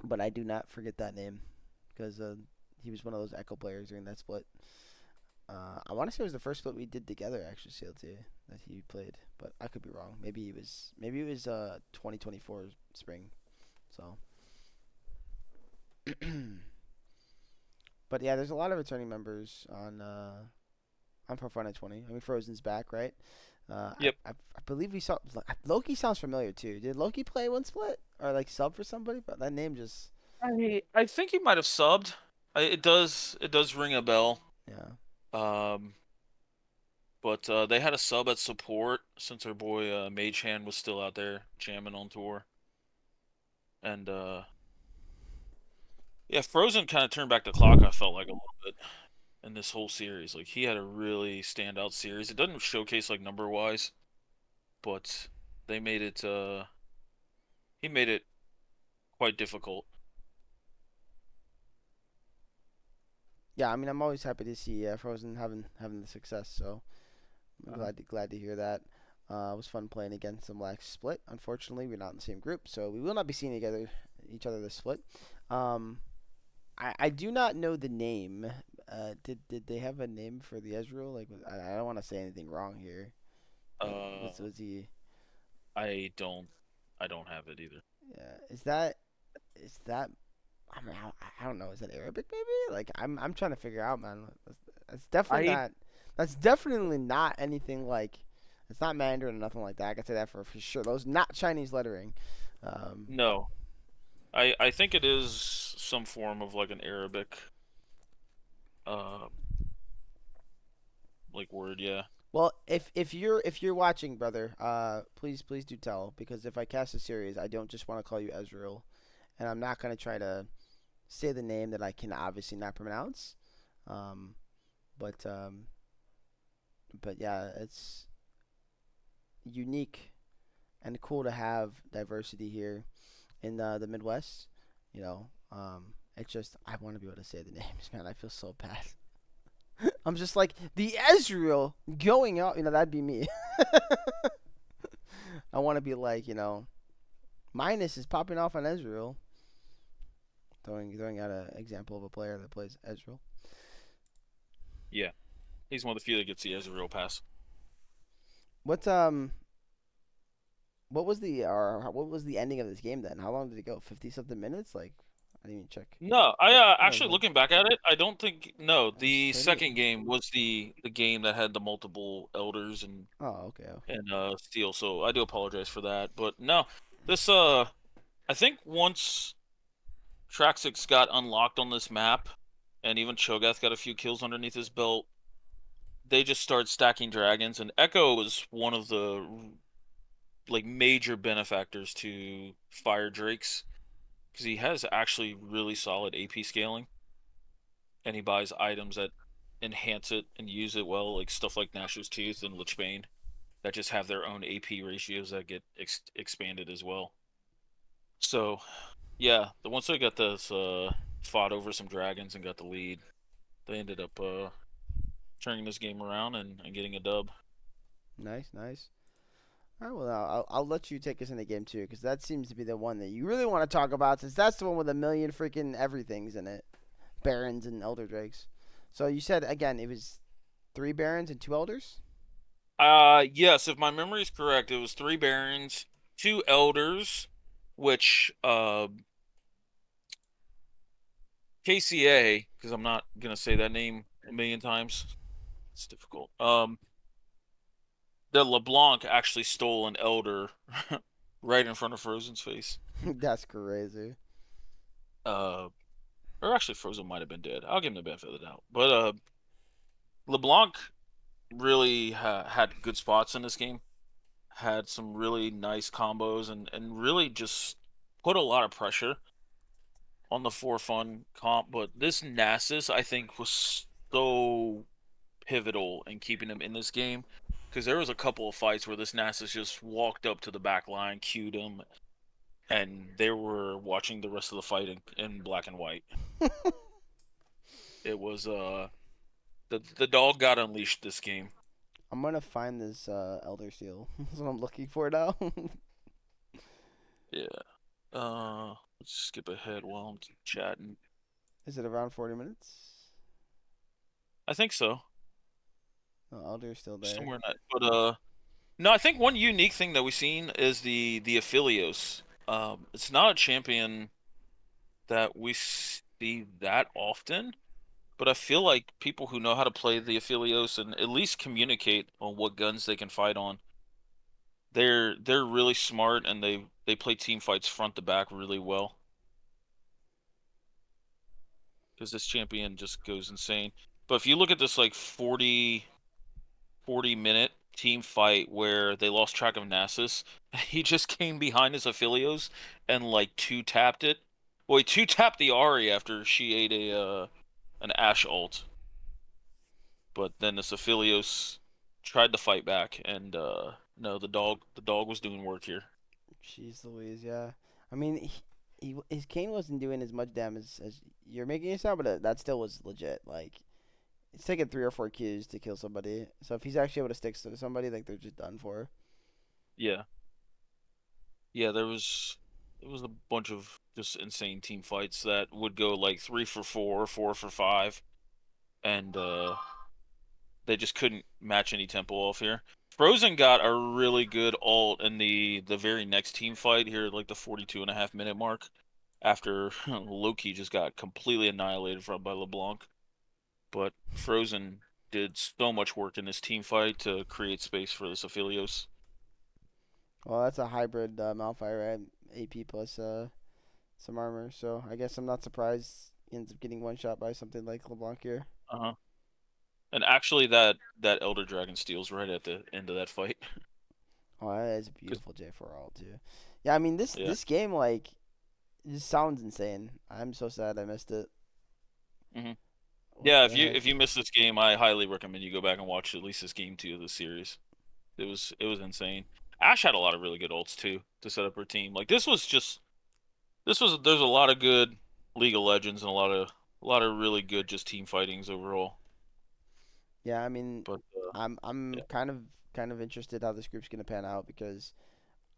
But I do not forget that name because he was one of those Echo players during that split. I want to say it was the first split we did together, actually, CLT, that he played, but I could be wrong. Maybe it was 2024 spring. So, but yeah, there's a lot of returning members on Pro Fortnite 20. I mean, Frozen's back, right? Yep. I believe we saw Loki sounds familiar too. Did Loki play one split or like sub for somebody? But that name just I think he might have subbed. It does ring a bell. yeah. Um, but they had a sub at support since our boy Mage Hand was still out there jamming on tour. And yeah, Frozen kind of turned back the clock, I felt like a little bit in this whole series. Like he had a really standout series. It doesn't showcase like number wise, but they made it he made it quite difficult. Yeah, I mean, I'm always happy to see Frozen having the success. So I'm Uh, glad to hear that. It was fun playing against some Black Split. Unfortunately, we're not in the same group, so we will not be seeing each other this split. Um, I do not know the name. Did they have a name for the Ezreal? Like, I don't want to say anything wrong here, but uh was he? I don't I don't have it either. Yeah, is that? I mean, I don't know. Is that Arabic maybe? Like, I'm trying to figure out, man. That's definitely I not. That's definitely not anything like. It's not Mandarin or nothing like that. I can say that for sure. Those not Chinese lettering. Um, No. I think it is some form of like an Arabic uh like word, yeah. well, if you're watching, brother, please do tell because if I cast a series, I don't just want to call you Ezreal, and I'm not gonna try to say the name that I can obviously not pronounce. Um, but um, but yeah, it's unique and cool to have diversity here in the Midwest. You know, it's just I want to be able to say the names, man. I feel so bad. I'm just like the Ezreal going out. You know, that'd be me. I want to be like Minus is popping off on Ezreal. Throwing out an example of a player that plays Ezreal. Yeah. He's one of the few that gets the Ezreal pass. What what was the ending of this game then? How long did it go? 50 something minutes? Like I didn't even check. No, I Oh, it was actually looking back at it, I don't think no, it was the 30. second game was the game that had the multiple elders Oh, okay. and steel, so I do apologize for that. But no, this I think once Traxix got unlocked on this map and even Cho'Gath got a few kills underneath his belt, they just started stacking dragons, and Echo was one of the like major benefactors to Fire Drakes because he has actually really solid AP scaling, and he buys items that enhance it and use it well, like stuff like Nash's Tooth and Lichbane, that just have their own AP ratios that get expanded as well. So yeah, the once they got this fought over some dragons and got the lead, they ended up turning this game around and getting a dub. Nice, nice. All right, well, I'll let you take us in the game too, because that seems to be the one that you really want to talk about, since that's the one with a million freaking everythings in it, barons and elder drakes. So you said again it was three barons and two elders. Yes, if my memory is correct, it was three barons, two elders, which KCA, because I'm not gonna say that name a million times. It's difficult. The LeBlanc actually stole an elder right in front of Frozen's face. That's crazy. Uh, or actually, Frozen might have been dead. I'll give him the benefit of the doubt. But LeBlanc really had good spots in this game. Had some really nice combos and really just put a lot of pressure on the for fun comp. But this Nasus, I think, was so pivotal in keeping him in this game because there was a couple of fights where this Nasus just walked up to the back line, queued him, and they were watching the rest of the fight in black and white. It was the dog got unleashed this game. I'm gonna find this Elder Seal. That's what I'm looking for now. Yeah. Let's skip ahead while I'm chatting. Is it around 40 minutes? I think so. No, Elder's still there. Somewhere in that. But no, I think one unique thing that we've seen is the Aphelios. It's not a champion that we see that often, but I feel like people who know how to play the Aphelios and at least communicate on what guns they can fight on, they're really smart and they play team fights front to back really well. Because this champion just goes insane. But if you look at this like 40-minute team fight where they lost track of Nasus, he just came behind his Aphelios and like two-tapped it. Well, he two-tapped the Ari after she ate a an Ashe ult. But then this Aphelios tried to fight back and no, the dog was doing work here. Jeez Louise, yeah. I mean, his Kane wasn't doing as much damage as you're making it sound, but that still was legit. Like, it's taking 3 or 4 Qs to kill somebody. So if he's actually able to stick to somebody, like, they're just done for. Yeah. Yeah, there was a bunch of just insane team fights that would go like 3 for 4, 4 for 5, and they just couldn't match any tempo off here. Frozen got a really good ult in the very next team fight here, like the 42.5 minute mark, after Loki just got completely annihilated from by LeBlanc. But Frozen did so much work in this team fight to create space for this Aphelios. Well, that's a hybrid Malphite, right? AP plus some armor. So I guess I'm not surprised he ends up getting one shot by something like LeBlanc here. Uh-huh. And actually that Elder Dragon steals right at the end of that fight. Oh, that is a 'Cause- beautiful J4 all too. Yeah, I mean this yeah. this game like just sounds insane. I'm so sad I missed it. hmm What Yeah, the if heck? you miss this game, I highly recommend you go back and watch at least this game 2 of the series. It was insane. Ash had a lot of really good ults too to set up her team. Like there's a lot of good League of Legends and a lot of really good just team fightings overall. Yeah, I mean, But I'm yeah. kind of interested how this group's gonna pan out because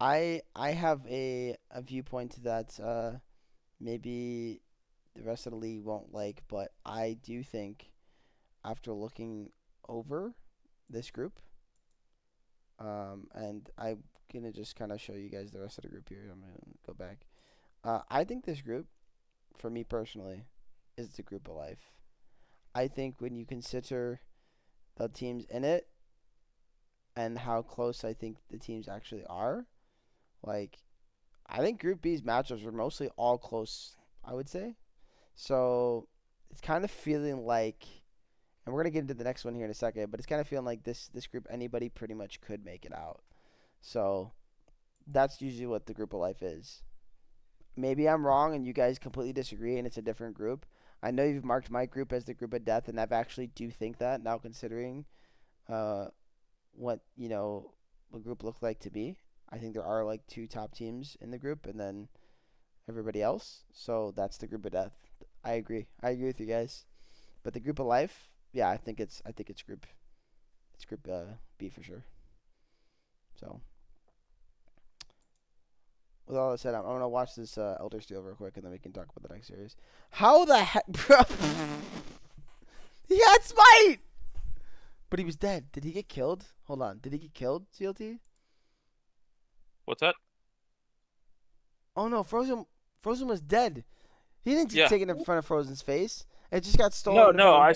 I have a viewpoint that maybe the rest of the league won't like, but I do think after looking over this group, and I'm gonna just kind of show you guys the rest of the group here. I'm gonna go back. I think this group, for me personally, is the group of life. I think when you consider the teams in it and how close I think the teams actually are, like I think Group B's matchups were mostly all close, I would say. So it's kind of feeling like, and we're gonna get into the next one here in a second, but it's kind of feeling like this group anybody pretty much could make it out. So that's usually what the group of life is. Maybe I'm wrong and you guys completely disagree and it's a different group. I know you've marked my group as the group of death, and I actually do think that now considering uh, what the group looked like to be. I think there are like 2 top teams in the group, and then everybody else. So that's the group of death. I agree. I agree with you guys. But the group of life, yeah, I think it's group B for sure. So with all that said, I'm gonna watch this Elder Steel real quick, and then we can talk about the next series. How the heck, bro? He had smite, but he was dead. Did he get killed? Hold on. Did he get killed? CLT? What's that? Oh no, Frozen was dead. He didn't get Yeah. taken in front of Frozen's face. It just got No, stolen no, from.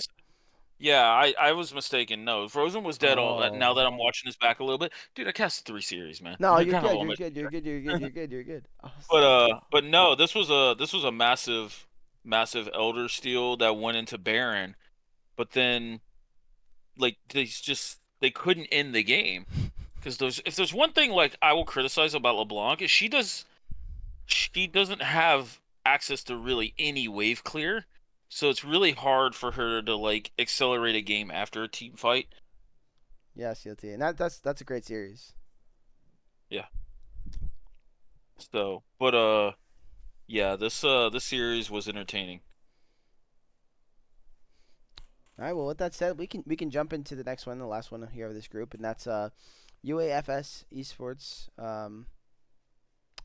yeah, I was mistaken. No, Frozen was dead all now Oh. that I'm watching this back a little bit. Dude, I cast 3 series, man. No, I you're kind of good. all You're my good. You're good. You're good. You're good. You're good. I was But like, but no, this was a massive Elder Steel that went into Baron. But then like they couldn't end the game because if there's one thing like I will criticize about LeBlanc is she doesn't have access to really any wave clear, so it's really hard for her to like accelerate a game after a team fight. Yeah, CLT, and that's a great series. Yeah. So, but yeah, this series was entertaining. All right. Well, with that said, we can jump into the next one, the last one here of this group, and that's UAFS Esports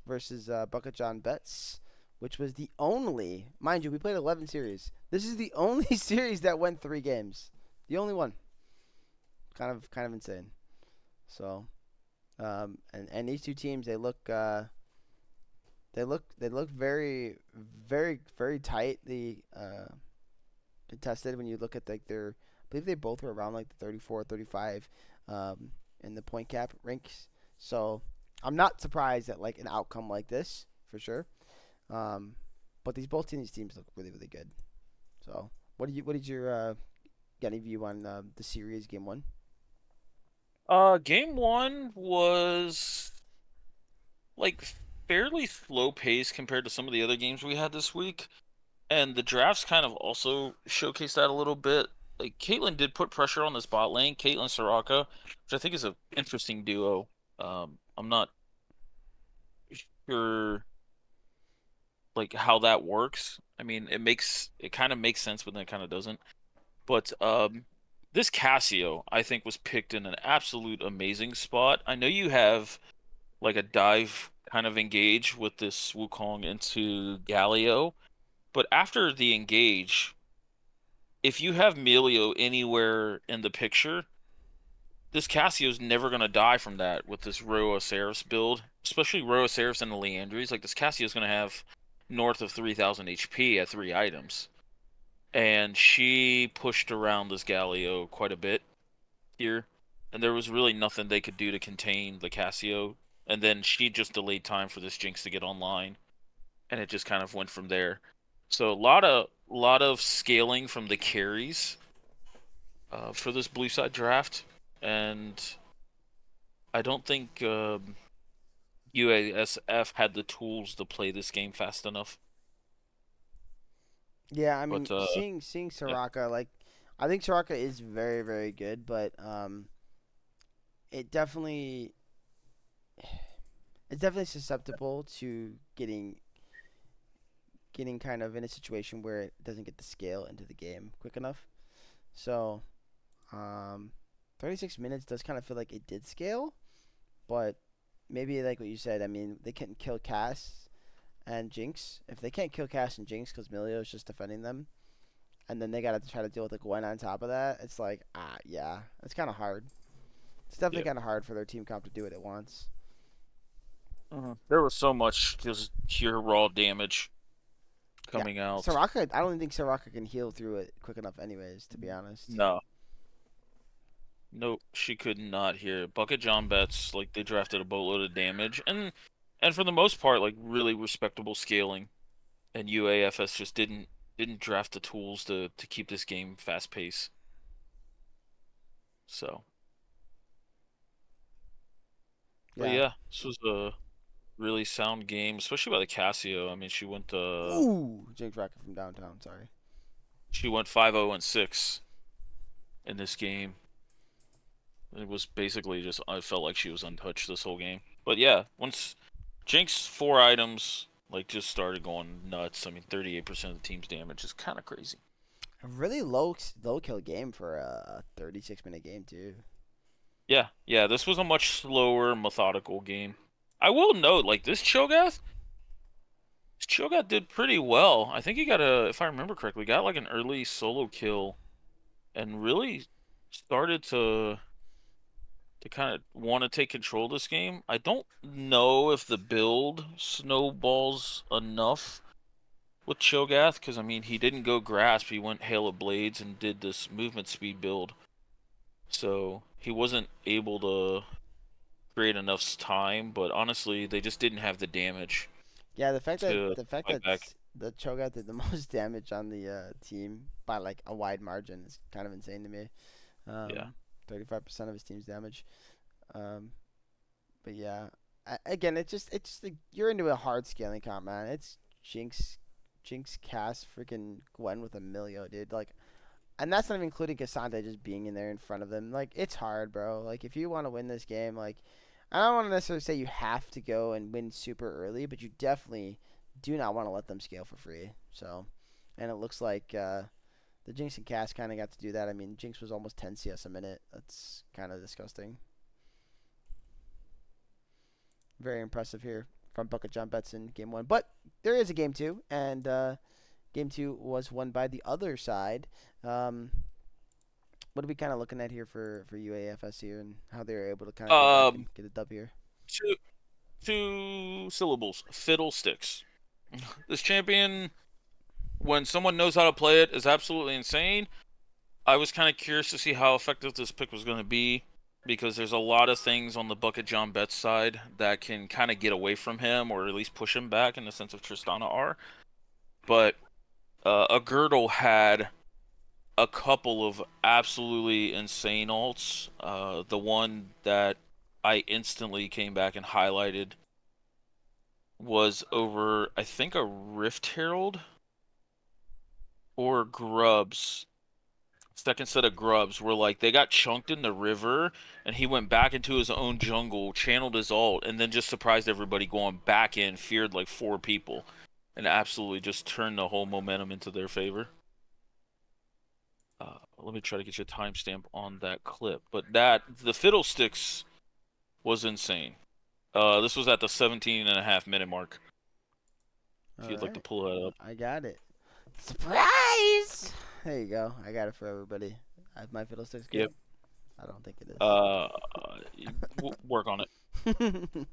versus Bucket John Betts, which was the only, mind you, we played 11 series. This is the only series that went 3 games. The only one. Kind of insane. So, and these two teams, they look very very tightly contested when you look at like their. I believe they both were around like the 34, 35 in the point cap ranks. So I'm not surprised at like an outcome like this for sure. Um, but these teams look really really good. So what did your got any view on the series game one? Game one was like fairly slow pace compared to some of the other games we had this week. And the drafts kind of also showcased that a little bit. Like Caitlyn did put pressure on this bot lane, Caitlyn Soraka, which I think is an interesting duo. I'm not sure like how that works. I mean, it kind of makes sense, but then it kind of doesn't. But this Cassio, I think, was picked in an absolute amazing spot. I know you have like a dive kind of engage with this Wukong into Galio, but after the engage, if you have Melio anywhere in the picture, this Cassio's never gonna die from that with this Roa Seraph build, especially Roa Seraph and the Leandries. Like this Cassio's gonna have north of 3,000 HP at 3 items. And she pushed around this Galio quite a bit here, and there was really nothing they could do to contain the Cassio. And then she just delayed time for this Jinx to get online, and it just kind of went from there. So a lot of scaling from the carries for this blue side draft, and I don't think UASF had the tools to play this game fast enough. Yeah, I mean But seeing yeah, Soraka like I think Soraka is very very good, but it definitely it's definitely susceptible to getting kind of in a situation where it doesn't get the scale into the game quick enough. So, um, 36 minutes does kind of feel like it did scale, but maybe like what you said. I mean, they couldn't kill Cass and Jinx. If they can't kill Cass and Jinx because Milio is just defending them, and then they gotta try to deal with the Gwen on top of that, it's like yeah, it's kind of hard. It's definitely yeah. kind of hard for their team comp to do what it wants. There was so much just pure raw damage Yeah, coming out. Soraka. I don't even think Soraka can heal through it quick enough, anyways. To be honest. No, nope, she could not hear. Bucket John Betts, like they drafted a boatload of damage, and for the most part, like really respectable scaling. And UAFS just didn't draft the tools to keep this game fast paced. So, but Yeah. yeah, this was a really sound game, especially by the Casio. I mean, Ooh, Jinx Rocket from downtown. Sorry. she went 5-0 and 6 in this game. It was basically just I felt like she was untouched this whole game. But yeah, once Jinx 4 items like just started going nuts. I mean, 38% of the team's damage is kind of crazy. A really low kill game for a 36-minute game too. Yeah, yeah, this was a much slower, methodical game. I will note, like this Cho'Gath did pretty well. I think he got if I remember correctly, got like an early solo kill and really started to kind of want to take control of this game. I don't know if the build snowballs enough with Cho'Gath, because I mean he didn't go grasp, he went Hail of Blades and did this movement speed build. So he wasn't able to create enough time, but honestly, they just didn't have the damage Yeah, the fact that to the fact fight that back. the Cho'Gath did the most damage on the team by like a wide margin is kind of insane to me. Yeah. Um, 35% of his team's damage. Um, but yeah, again, it's just like, you're into a hard scaling comp, man. It's Jinx, Cass, freaking Gwen with a Milio, dude. Like, and that's not even including Cassandra just being in there in front of them. Like, it's hard, bro. Like, if you want to win this game, like, I don't want to necessarily say you have to go and win super early, but you definitely do not want to let them scale for free. So, and it looks like the Jinx and Cass kind of got to do that. I mean, Jinx was almost 10 CS a minute. That's kind of disgusting. Very impressive here from Bucket John Betts in game one. But there is a game two, and game two was won by the other side. What are we kind of looking at here for UAFS here and how they were able to kind of come back and Um, get a dub here? two two syllables. Fiddlesticks. This champion, when someone knows how to play it, is absolutely insane. I was kind of curious to see how effective this pick was going to be because there's a lot of things on the Bucket John Betts side that can kind of get away from him or at least push him back in the sense of Tristana R. But a Girdle had a couple of absolutely insane ults. The one that I instantly came back and highlighted was over, I think, a Rift Herald or Grubs. Second set of Grubs were like they got chunked in the river and he went back into his own jungle, channeled his ult, and then just surprised everybody going back in, feared like 4 people, and absolutely just turned the whole momentum into their favor. Let me try to get you a timestamp on that clip. But the Fiddlesticks was insane. This was at the 17.5 minute mark. If All you'd like to right, pull that up. I got it. Surprise! There you go. I got it for everybody. My fiddlestick's good. Yep. I don't think it Uh, work on it. is.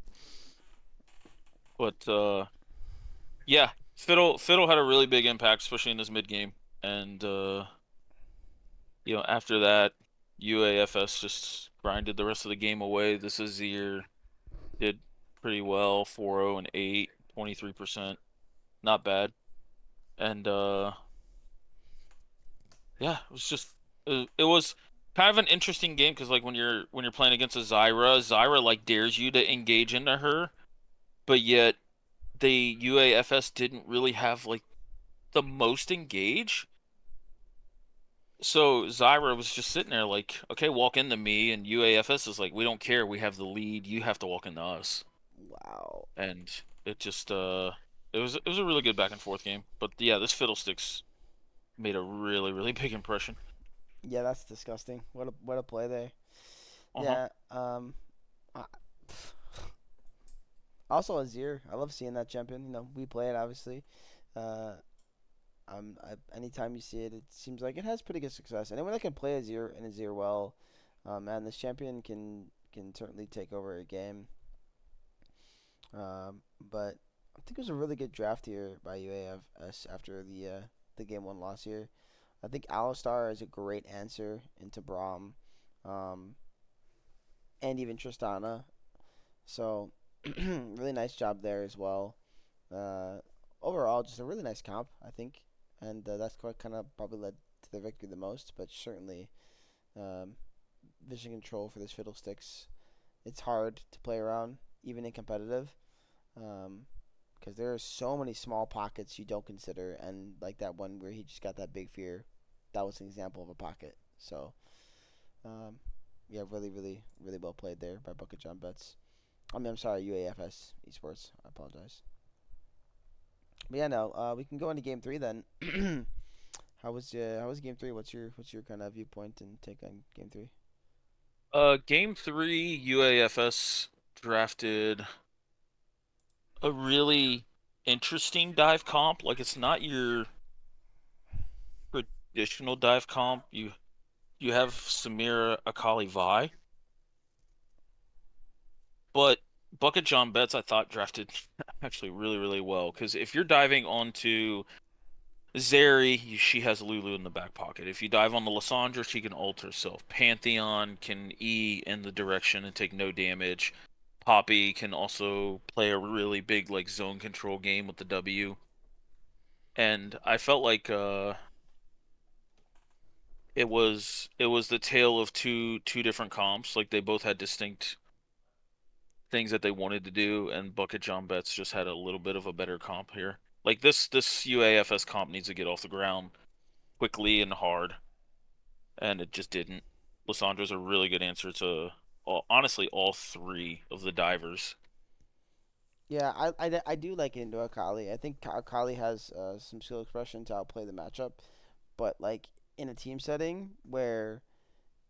But yeah, Fiddle had a really big impact, especially in this mid game. And after that, UAFS just grinded the rest of the game away. This Azir did pretty well, 4-0 and 8, 23%. Not bad. And yeah, it was just it was kind of an interesting game because like when you're playing against a Zyra like dares you to engage into her, but yet the UAFS didn't really have like the most engage. So Zyra was just sitting there like, okay, walk into me, and UAFS is like, we don't care, we have the lead, you have to walk into us. Wow. And it just it was a really good back and forth game. But yeah, this Fiddlesticks made a really, really big impression. Yeah, that's disgusting. What a play there. Uh-huh. Yeah. I, Also Azir. I love seeing that champion. We play it obviously. Uh, anytime you see it, it seems like it has pretty good success. Anyone that can play Azir well, man, this champion can certainly take over a game. But I think it was a really good draft here by UAFS after the game one loss here. I think Alistar is a great answer into Braum, um, and even Tristana. So really nice job there as well. Uh, Overall, just a really nice comp, I think, and that's what kind of probably led to the victory the most. But certainly, um, vision control for this Fiddlesticks, it's hard to play around, even in competitive, because there are so many small pockets you don't consider, and like that one where he just got that big fear, that was an example of a pocket. So, um, yeah, really, really, really well played there by Bucket John Betts. I'm sorry, UAFS Esports. I apologize. But yeah, no, we can go into game three then. How was game three? What's your kind of viewpoint and take on game three? Game 3, UAFS drafted a really interesting dive comp. Like it's not your traditional dive comp. You have Samira Akali Vi, but Bucket John Betts I thought drafted actually really, really well. Because if you're diving onto Zeri, she has Lulu in the back pocket. If you dive on the Lissandra, she can ult herself. Pantheon can E in the direction and take no damage. Poppy can also play a really big like zone control game with the W. And I felt like it was the tale of two different comps. Like they both had distinct things that they wanted to do, and Bucket John Betts just had a little bit of a better comp here. Like this UAFS comp needs to get off the ground quickly and hard, and it just didn't. Lissandra's a really good answer to honestly all three of the divers. Yeah, I do like Indo Akali. I think Akali has some skill expression to outplay the matchup, but like in a team setting where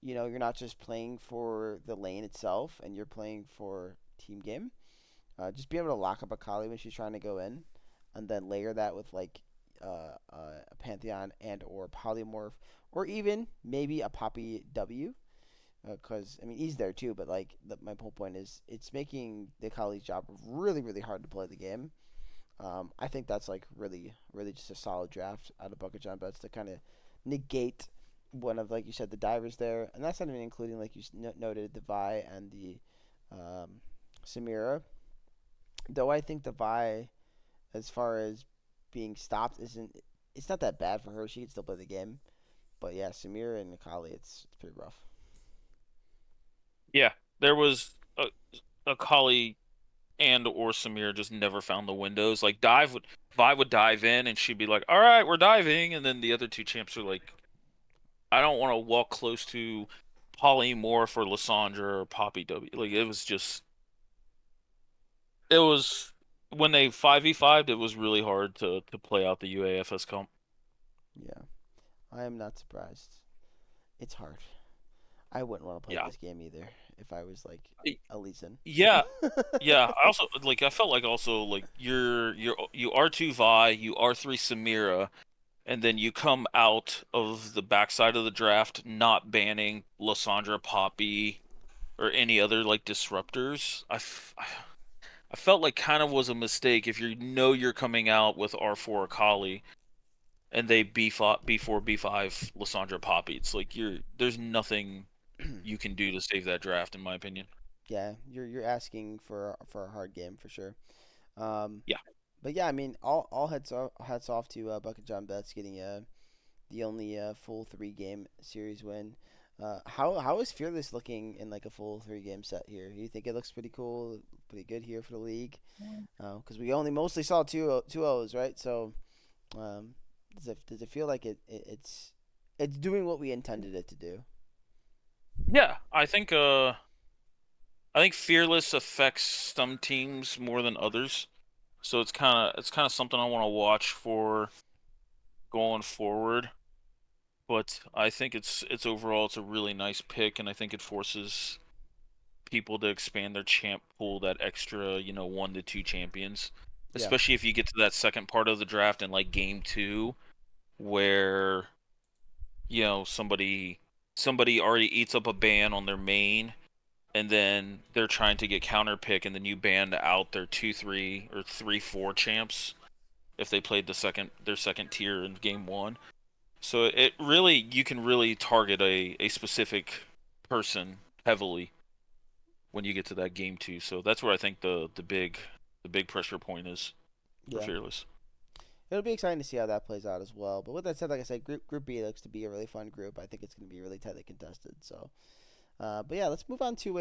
you're not just playing for the lane itself and you're playing for team game. Just be able to lock up a Kali when she's trying to go in, and then layer that with like a Pantheon and or Polymorph, or even maybe a Poppy W. Because I mean he's there too, but like my whole point is it's making the Kali's job really really hard to play the game. I think that's like really really just a solid draft out of Bucket John Betts to kind of negate one of, like you said, the divers there, and that's not even including, like you noted, the Vi and the um, Samira. Though I think the Vi, as far as being stopped, isn't, it's not that bad for her. She can still play the game. But yeah, Samira and Akali, it's pretty rough. Yeah, there was a Kali and or Samir just never found the windows. Like dive would Vi would dive in and she'd be like, "All right, we're diving," and then the other two champs are like, "I don't want to walk close to Polymorph or Lysandra or Poppy W." Like it was when they 5v5'd, it was really hard to play out the UAFS comp. Yeah, I am not surprised. It's hard. I wouldn't want to play Yeah. this game either if I was like Y- a Leeson. Yeah, yeah. I also like I felt like also like you R2 Vi, you R3 Samira, and then you come out of the backside of the draft not banning Lysandra Poppy or any other like disruptors. I felt like kind of was a mistake if you know you're coming out with R4 Akali and they B5, B4, B5 Lysandra Poppy. It's like there's nothing you can do to save that draft in my opinion. Yeah, you're asking for a hard game for sure. Um, Yeah. but yeah, I mean, all hats off to Bucket John Betts getting the only full 3 game series win. How is Fearless looking in like a full 3 game set here? You think it looks pretty cool, pretty good here for the league? Because we only mostly saw two O's, right? So um, does it feel like it's doing what we intended it to do? Yeah, I think Fearless affects some teams more than others. So it's kind of something I want to watch for going forward. But I think it's overall it's a really nice pick, and I think it forces people to expand their champ pool that extra 1 to 2 champions, Yeah, especially if you get to that second part of the draft in like game two where somebody already eats up a ban on their main and then they're trying to get counter pick and then you banned out their 2-3 or 3-4 champs if they played their second tier in game one. So it really you can really target a specific person heavily when you get to that game two. So that's where I think the big pressure point is for yeah. Fearless. It'll be exciting to see how that plays out as well. But with that said, like I said, Group B looks to be a really fun group. I think it's going to be really tightly contested. So, but yeah, let's move on to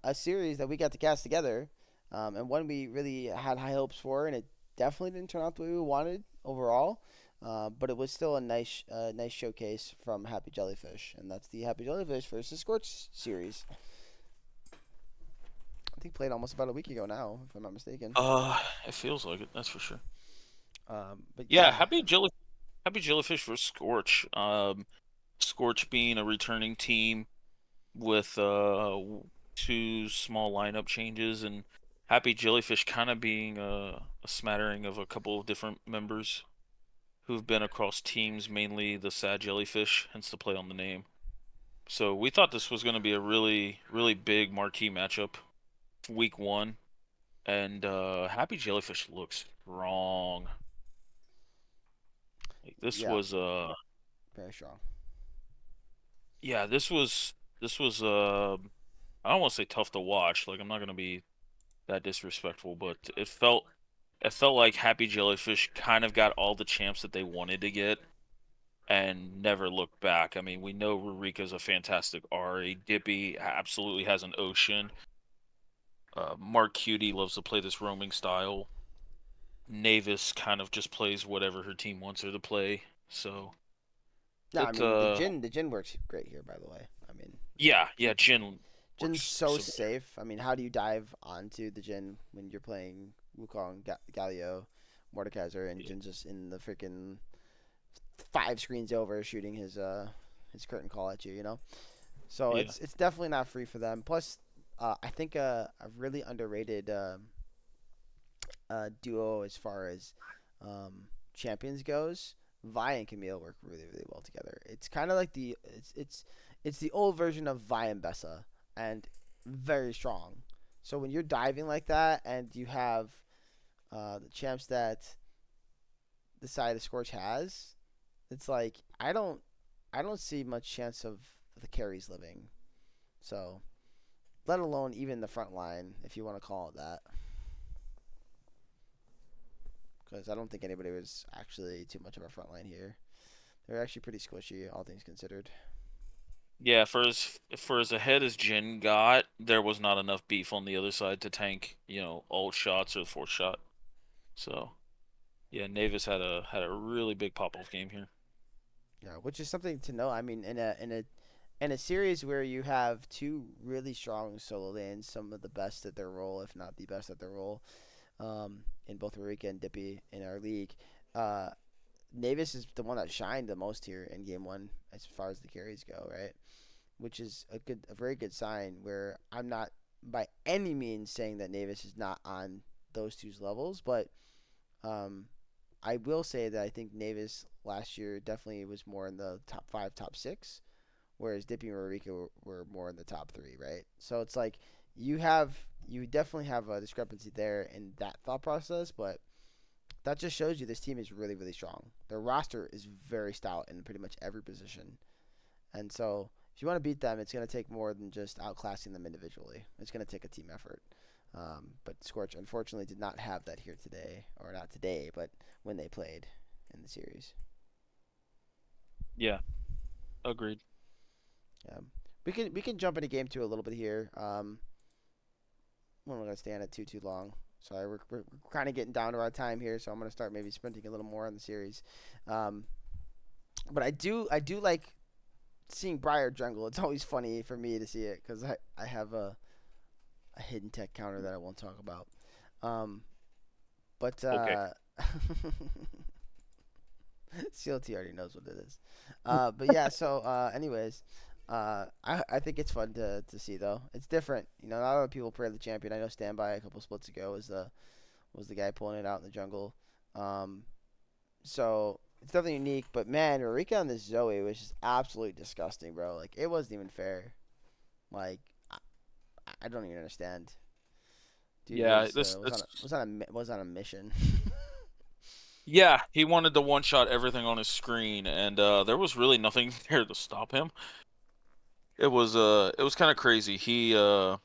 a series that we got to cast together, and one we really had high hopes for, and it definitely didn't turn out the way we wanted overall. But it was still a nice showcase from Happy Jellyfish, and that's the Happy Jellyfish versus Scorch series. I think played almost about a week ago now, if I'm not mistaken. It feels like it. That's for sure. But Yeah, yeah, Happy Jellyfish versus Scorch. Scorch being a returning team with two small lineup changes, and Happy Jellyfish kind of being a smattering of a couple of different members who've been across teams, mainly the Sad Jellyfish, hence the play on the name. So we thought this was going to be a really, really big marquee matchup, week one, and Happy Jellyfish looks strong. Like this yeah, was very strong. yeah, this was I don't want to say tough to watch. Like I'm not going to be that disrespectful, but it felt like Happy Jellyfish kind of got all the champs that they wanted to get and never looked back. I mean, we know Rurika's a fantastic RA. Dippy absolutely has an ocean. Mark Cutie loves to play this roaming style. Navis kind of just plays whatever her team wants her to play. So No, I it mean the Jin works great here. By the way, I mean yeah, Jin Jin's works so so good. safe. I mean, how do you dive onto the Jin when you're playing Wukong, Galio, Mordekaiser, and Yeah. Jin's just in the freaking 5 screens over shooting his curtain call at you? You know, so Yeah. it's definitely not free for them. Plus, I think a really underrated duo as far as um, champions goes. Vi and Camille work really well together. It's kind of like it's the old version of Vi and Bessa, and very strong. So when you're diving like that, and you have the champs that the side of Scorch has, it's like I don't see much chance of the carries living. So let alone even the front line, if you want to call it that, because I don't think anybody was actually too much of a front line here. They're actually pretty squishy, all things considered. Yeah, for as ahead as Jin got, there was not enough beef on the other side to tank, ult shots or the fourth shot. So yeah, Navis had a really big pop off game here. Yeah, which is something to know. I mean, in a series where you have two really strong solo lanes, some of the best at their role, if not the best at their role, in both Rika and Dippy in our league, uh, Navis is the one that shined the most here in game one as far as the carries go, right? Which is a very good sign. Where I'm not by any means saying that Navis is not on those two's levels, but um, I will say that I think Navis last year definitely was more in the top five, top six, whereas Dippy and Marika were more in the top three, right? So it's like you definitely have a discrepancy there in that thought process, but that just shows you this team is really strong. Their roster is very stout in pretty much every position, and so if you want to beat them, it's going to take more than just outclassing them individually. It's going to take a team effort. But Scorch unfortunately did not have that here today, or not today, but when they played in the series. Yeah, agreed. We can jump into game two a little bit here. We're not gonna stand it too long. Sorry, we're kind of getting down to our time here, so I'm gonna start maybe sprinting a little more on the series. Um, but I do like seeing Briar jungle. It's always funny for me to see it because I have a hidden tech counter that I won't talk about. Um, but Okay. CLT already knows what it is. But yeah, so anyways, I think it's fun to see though. It's different. You know, not a lot of people play the champion. I know Standby a couple splits ago was the guy pulling it out in the jungle. Um, so it's definitely unique. But man, Marika on this Zoe was just absolutely disgusting, bro. Like it wasn't even fair. Like I, I don't even understand. Dude Yeah, was this was on this a mission. yeah, he wanted to one shot everything on his screen, and there was really nothing there to stop him. It was kind of crazy. Uh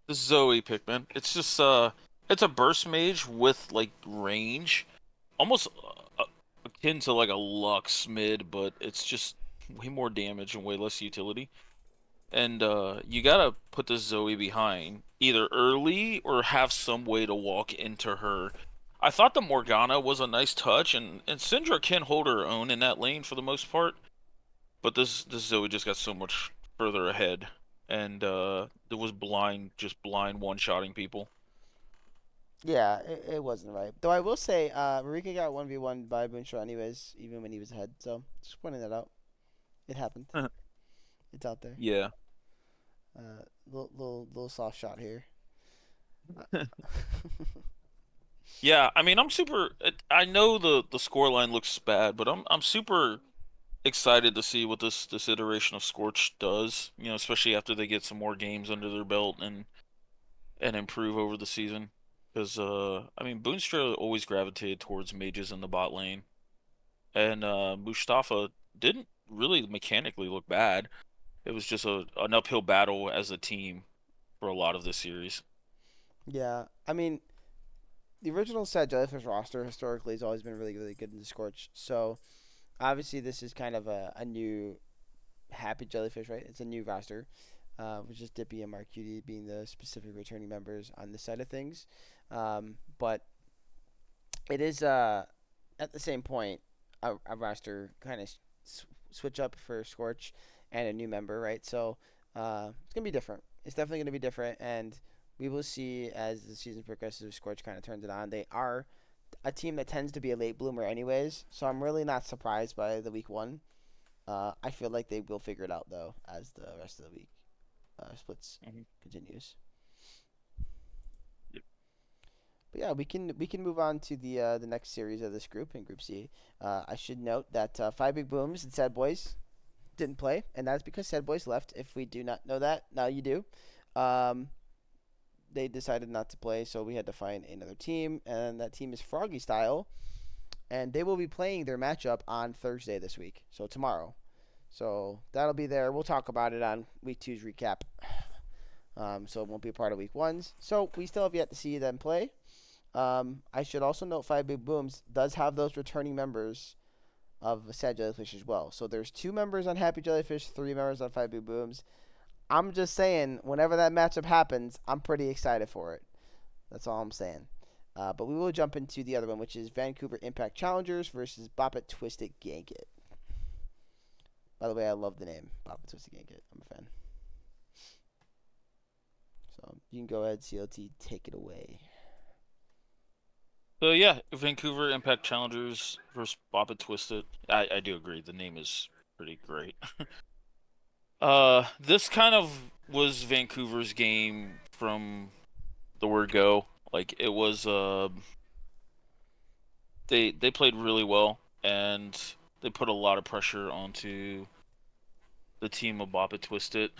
this Zoe pick, man. It's a burst mage with like range, almost akin to like a Lux mid, but it's just way more damage and way less utility. And you gotta put the Zoe behind either early or have some way to walk into her. I thought the Morgana was a nice touch, and Syndra can hold her own in that lane for the most part, but this Zoe just got so much further ahead, and it was just blind one-shotting people. Yeah, it wasn't right. Though I will say, Marika got 1v1 by Moonshot anyways, even when he was ahead. So just pointing that out. It happened. It's out there. Yeah. Little soft shot here. Uh, Yeah, I mean, I know the scoreline looks bad, but I'm super excited to see what this iteration of Scorch does. Especially after they get some more games under their belt and improve over the season. Because I mean, Boonstra always gravitated towards mages in the bot lane, and Mustafa didn't really mechanically look bad. It was just an uphill battle as a team for a lot of this series. yeah, I mean, the original Sad Jellyfish roster historically has always been really, really good in the Scorch. So obviously, this is kind of a new Happy Jellyfish, right? It's a new roster, which is Dippy and Mark Cutie being the specific returning members on this side of things. But it is at the same point a roster kind of switch up for Scorch and a new member, right? So it's gonna be different. It's definitely gonna be different, and we will see as the season progresses. If Scorch kind of turns it on. They are a team that tends to be a late bloomer, anyways. So I'm really not surprised by the week one. I feel like they will figure it out though as the rest of the week splits Mhm. continues. Yep. But yeah, we can move on to the next series of this group in Group C. I should note that Five Big Booms and Sad Boys didn't play, and that's because Sad Boys left. If we do not know that, now you do. Um, they decided not to play, so we had to find another team, and that team is Froggy Style, and they will be playing their matchup on Thursday this week, so tomorrow. So that'll be there. We'll talk about it on week two's recap. So it won't be a part of week one's. So we still have yet to see them play. I should also note Five Big Booms does have those returning members of Sad Jellyfish as well. So there's 2 members on Happy Jellyfish, 3 members on Five Big Booms. I'm just saying, whenever that matchup happens, I'm pretty excited for it. That's all I'm saying. But we will jump into the other one, which is Vancouver Impact Challengers versus Bop It Twist It Gank It. By the way, I love the name Bop It Twist It Gank It. I'm a fan. So you can go ahead, CLT, take it away. So yeah, Vancouver Impact Challengers versus Bob and Twisted. I do agree. The name is pretty great. This kind of was Vancouver's game from the word go. Like it was they played really well and they put a lot of pressure onto the team of Bop It Twisted.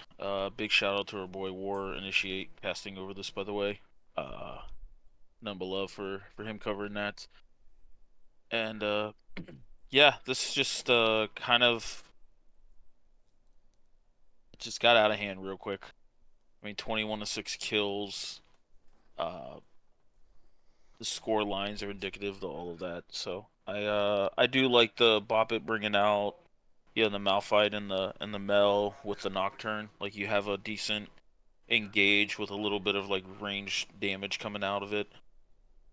Big shout out to our boy War Initiate casting over this, by the way. Uh, none but love for him covering that. And yeah, this just kind of just got out of hand real quick. I mean, 21-6 kills. Uh, the score lines are indicative of all of that. So I do like the Bop It bringing out the Malphite and the Mel with the Nocturne. Like you have a decent engage with a little bit of like range damage coming out of it.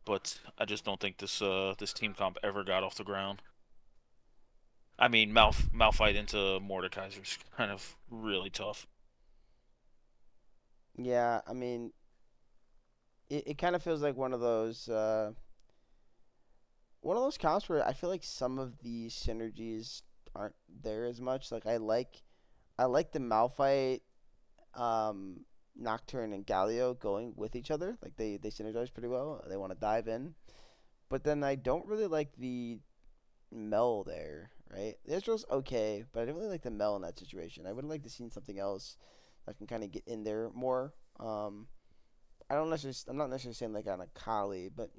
But I just don't think this team comp ever got off the ground. I mean, Malphite into Mordekaiser's kind of really tough. Yeah, I mean, it kind of feels like one of those comps where I feel like some of the synergies aren't there as much. Like I like the Malphite, um, Nocturne, and Galio going with each other. Like they synergize pretty well. They want to dive in, but then I don't really like the Mel there. Right, Israel's okay, but I didn't really like the Mel in that situation. I would have liked to seen something else that can kind of get in there more. I'm not necessarily saying like on a Kali, but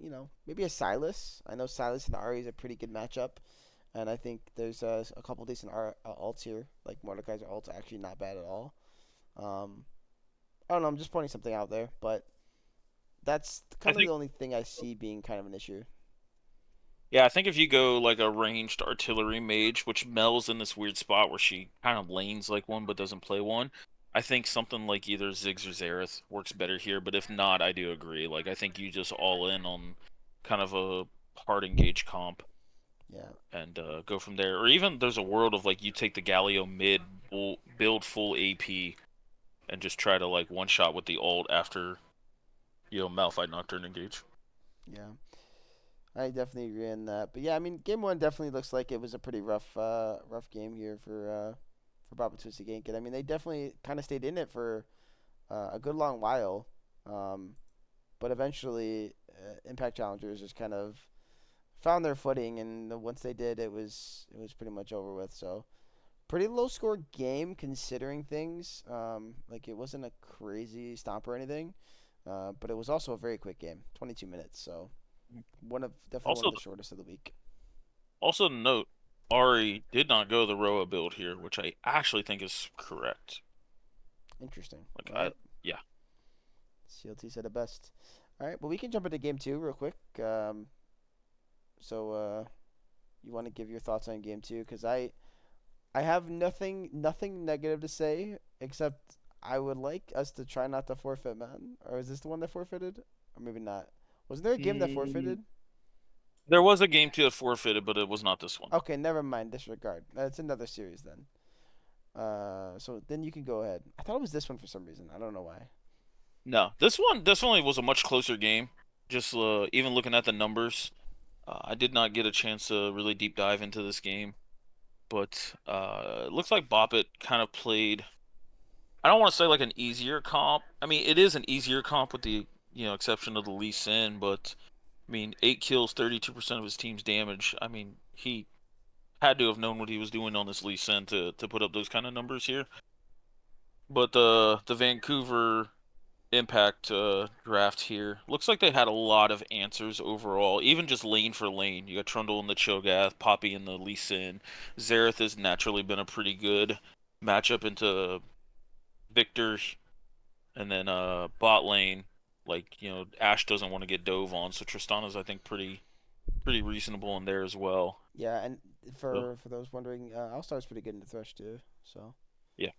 maybe a Silas. I know Silas and Ari is a pretty good matchup, and I think there's a couple decent alts here. Like Mordekaiser ults are actually not bad at all. Um, I don't know. I'm just pointing something out there, but that's I kind of the think only thing I see being kind of an issue. Yeah, I think if you go like a ranged artillery mage, which Mel's in this weird spot where she kind of lanes like one but doesn't play one, I think something like either Ziggs or Zareth works better here. But if not, I do agree. Like I think you just all in on kind of a hard engage comp Yeah, and go from there. Or even there's a world of like you take the Galio mid, build full AP, and just try to like one shot with the ult after Malphite Nocturne engage. yeah, I definitely agree on that. But yeah, I mean, game one definitely looks like it was a pretty rough game here for Baba Twisted Genkin. I mean, they definitely kind of stayed in it for a good long while. Um, but eventually, Impact Challengers just kind of found their footing, and once they did, it was pretty much over with. So pretty low score game considering things. Like it wasn't a crazy stomp or anything, but it was also a very quick game, 22 minutes. So definitely one of Also, the shortest of the week. Also note, Ari did not go the Roa build here, which I actually think is correct. Interesting. Like All right, yeah. CLT said it best. All right. Well, we can jump into game two real quick. So you want to give your thoughts on game two? Because I have nothing negative to say except I would like us to try not to forfeit, man. Or is this the one that forfeited? Or maybe not. Wasn't there a game that Mm, forfeited? there was a game two that forfeited, but it was not this one. Okay, never mind. Disregard. That's another series then. So then you can go ahead. I thought it was this one for some reason. I don't know why. No, this one was a much closer game. Just even looking at the numbers, I did not get a chance to really deep dive into this game, but it looks like Boppet kind of played. I don't want to say like an easier comp. I mean, it is an easier comp with the exception of the Lee Sin, but I mean, 8 kills, 32% of his team's damage. I mean, he had to have known what he was doing on this Lee Sin to put up those kind of numbers here. But the Vancouver Impact draft here looks like they had a lot of answers overall, even just lane for lane. You got Trundle in the Cho'Gath, Poppy in the Lee Sin. Xerath has naturally been a pretty good matchup into Victor, and then bot lane, like Ashe doesn't want to get dove on, so Tristana's I think pretty reasonable in there as well. Yeah, and So for those wondering, All-Star's pretty good in the Thresh too. So yeah,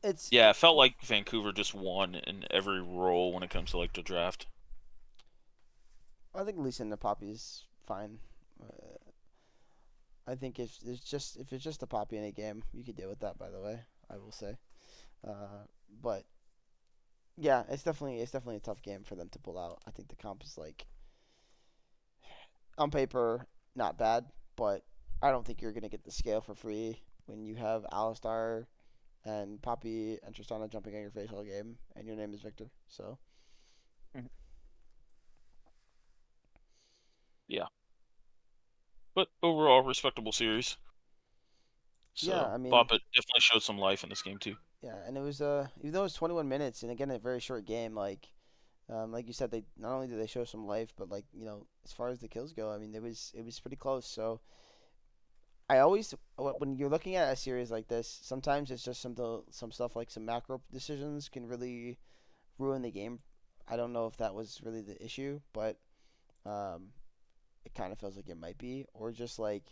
it's yeah, it felt like Vancouver just won in every role when it comes to like the draft. I think Lisa and the Poppy's fine. Uh, I think if it's just a Poppy in a game, you could deal with that. By the way, I will say. But yeah, it's definitely a tough game for them to pull out. I think the comp is like on paper not bad, but I don't think you're gonna get the scale for free when you have Alistar and Poppy and Tristana jumping on your face all game, and your name is Victor. So Mhm. Yeah, but overall respectable series. yeah, So I mean, Boppet definitely showed some life in this game too. yeah, and it was even though it was 21 minutes, and again a very short game, like you said, they not only did they show some life, but like as far as the kills go, I mean it was pretty close. So I always when you're looking at a series like this, sometimes it's just some stuff like some macro decisions can really ruin the game. I don't know if that was really the issue, but um, it kind of feels like it might be, or just like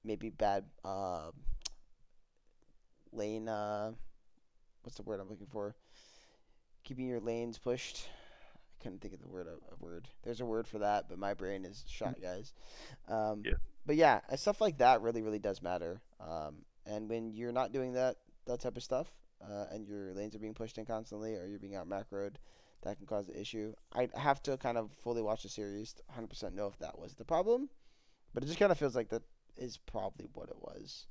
maybe bad lane. What's the word I'm looking for? Keeping your lanes pushed. I couldn't think of the word. There's a word for that, but my brain is shot, guys. Um, Yeah. but yeah, stuff like that really does matter. And when you're not doing that type of stuff, and your lanes are being pushed in constantly, or you're being out macroed, that can cause an issue. I have to kind of fully watch the series to 100% know if that was the problem, but it just kind of feels like that is probably what it was,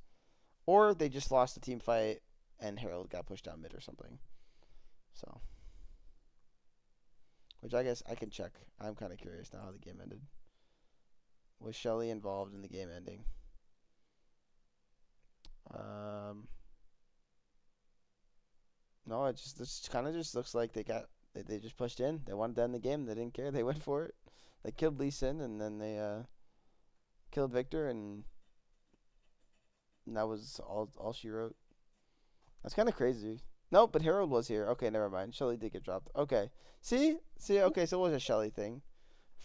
or they just lost the team fight and Harold got pushed down mid or something. So, which I guess I can check. I'm kind of curious now how the game ended. Was Shelly involved in the game ending? Um, no, it just this kind of just looks like they just pushed in. They wanted to end the game. They didn't care. They went for it. They killed Lee Sin and then they killed Victor and that was all she wrote. That's kind of crazy. No, but Harold was here. Okay, never mind. Shelly did get dropped. Okay. See. Okay, so it was a Shelly thing.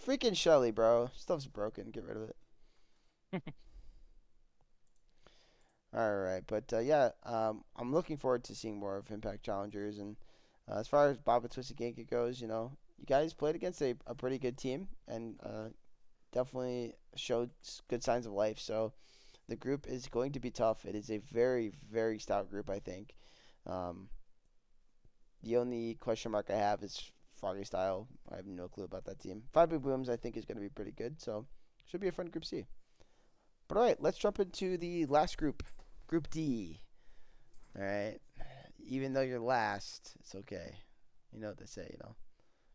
Freaking Shelly, bro. Stuff's broken. Get rid of it. All right, but yeah, I'm looking forward to seeing more of Impact Challengers. And as far as Bob and Twisted Genki goes, you guys played against a pretty good team and definitely showed good signs of life. So the group is going to be tough. It is a very stout group, I think. Um, the only question mark I have is Froggy Style. I have no clue about that team. Five Big Booms, I think, is going to be pretty good. So should be a fun Group C. But all right, let's jump into the last group, Group D. All right. Even though you're last, it's okay. You know what they say,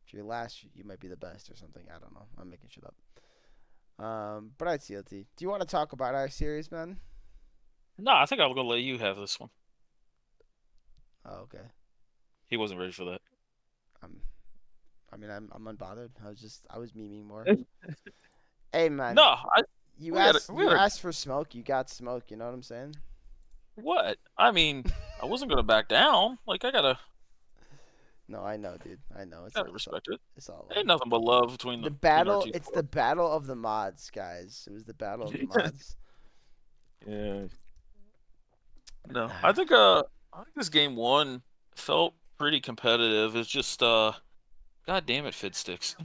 If you're last, you might be the best or something. I don't know. I'm making shit up. But I'd CLT. Do you want to talk about our series, man? No, I think I'm gonna let you have this one. Oh, okay. He wasn't ready for that. I'm. I mean, I'm unbothered. I was memeing more. Hey, No, man. I You we gotta asked. we You gotta asked for smoke. You got smoke. You know what I'm saying? what? I mean, I wasn't gonna back down. Like I gotta. No, I know, dude. I know. Gotta respect it. It's all Ain't love. nothing but love The between our battle. two It's the squads. battle of the mods, guys. It was the battle of the mods. Yeah. No, I think this game one felt pretty competitive. It's just god damn it, Fid Sticks.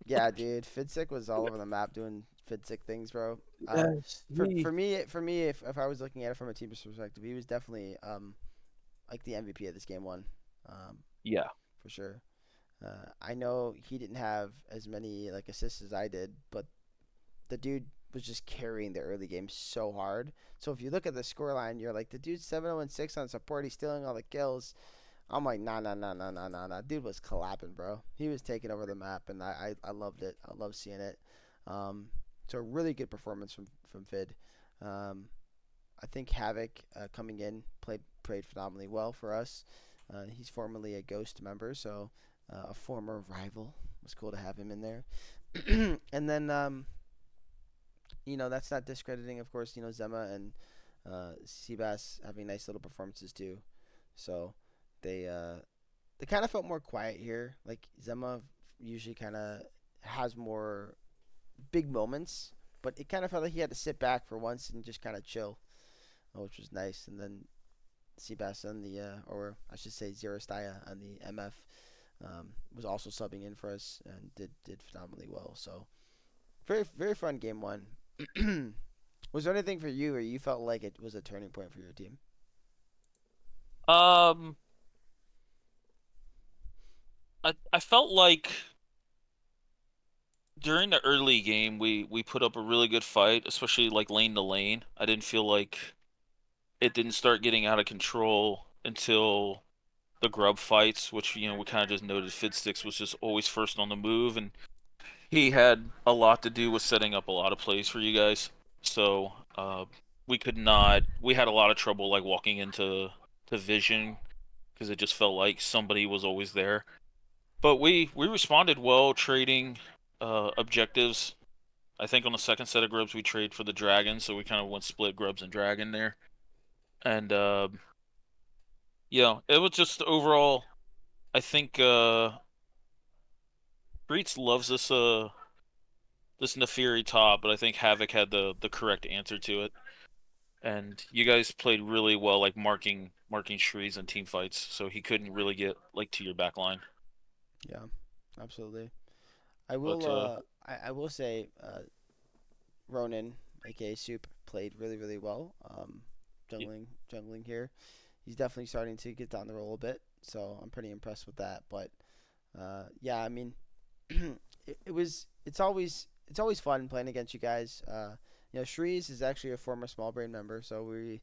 Yeah, dude. Fidsick was all over the map doing Fidsick things, bro. Yes. For me, if I was looking at it from a team's perspective, he was definitely like the MVP of this game one, um, Yeah. for sure. I know he didn't have as many like assists as I did, but the dude was just carrying the early game so hard. So if you look at the scoreline, you're like, the dude's 7-0-6 on support. He's stealing all the kills. I'm like, nah, nah, nah, nah, nah, nah, nah. Dude was collapsing, bro. He was taking over the map, and I loved it. I love seeing it. Um, so a really good performance from Fid. Um, I think Havoc coming in played phenomenally well for us. He's formerly a Ghost member, so a former rival. It was cool to have him in there. And then that's not discrediting, of course. Zema and Seabass having nice little performances too. So they they kind of felt more quiet here. Like Zema usually kind of has more big moments, but it kind of felt like he had to sit back for once and just kind of chill, which was nice. And then Seabass on the or I should say Xerostaya on the MF was also subbing in for us and did phenomenally well. So very very fun game one. Was there anything for you where you felt like it was a turning point for your team? Um, I felt like during the early game we put up a really good fight, especially like lane to lane. I didn't feel like it didn't start getting out of control until the grub fights, which we kind of just noted Fidsticks was just always first on the move, and he had a lot to do with setting up a lot of plays for you guys. So we could not. We had a lot of trouble like walking into to vision because it just felt like somebody was always there. But we responded well, trading objectives. I think on the second set of grubs we trade for the dragon, so we kind of went split grubs and dragon there. And yeah, it was just overall. I think Breach loves this Neferi top, but I think Havoc had the correct answer to it. And you guys played really well, like marking Shrees and team fights, so he couldn't really get like to your back line. Yeah, absolutely. But I will say Ronan, aka Soup, played really really well. yeah, Jungling here. He's definitely starting to get down the roll a bit, so I'm pretty impressed with that. But yeah, I mean, it's always fun playing against you guys. Shrees is actually a former Small Brain member, so we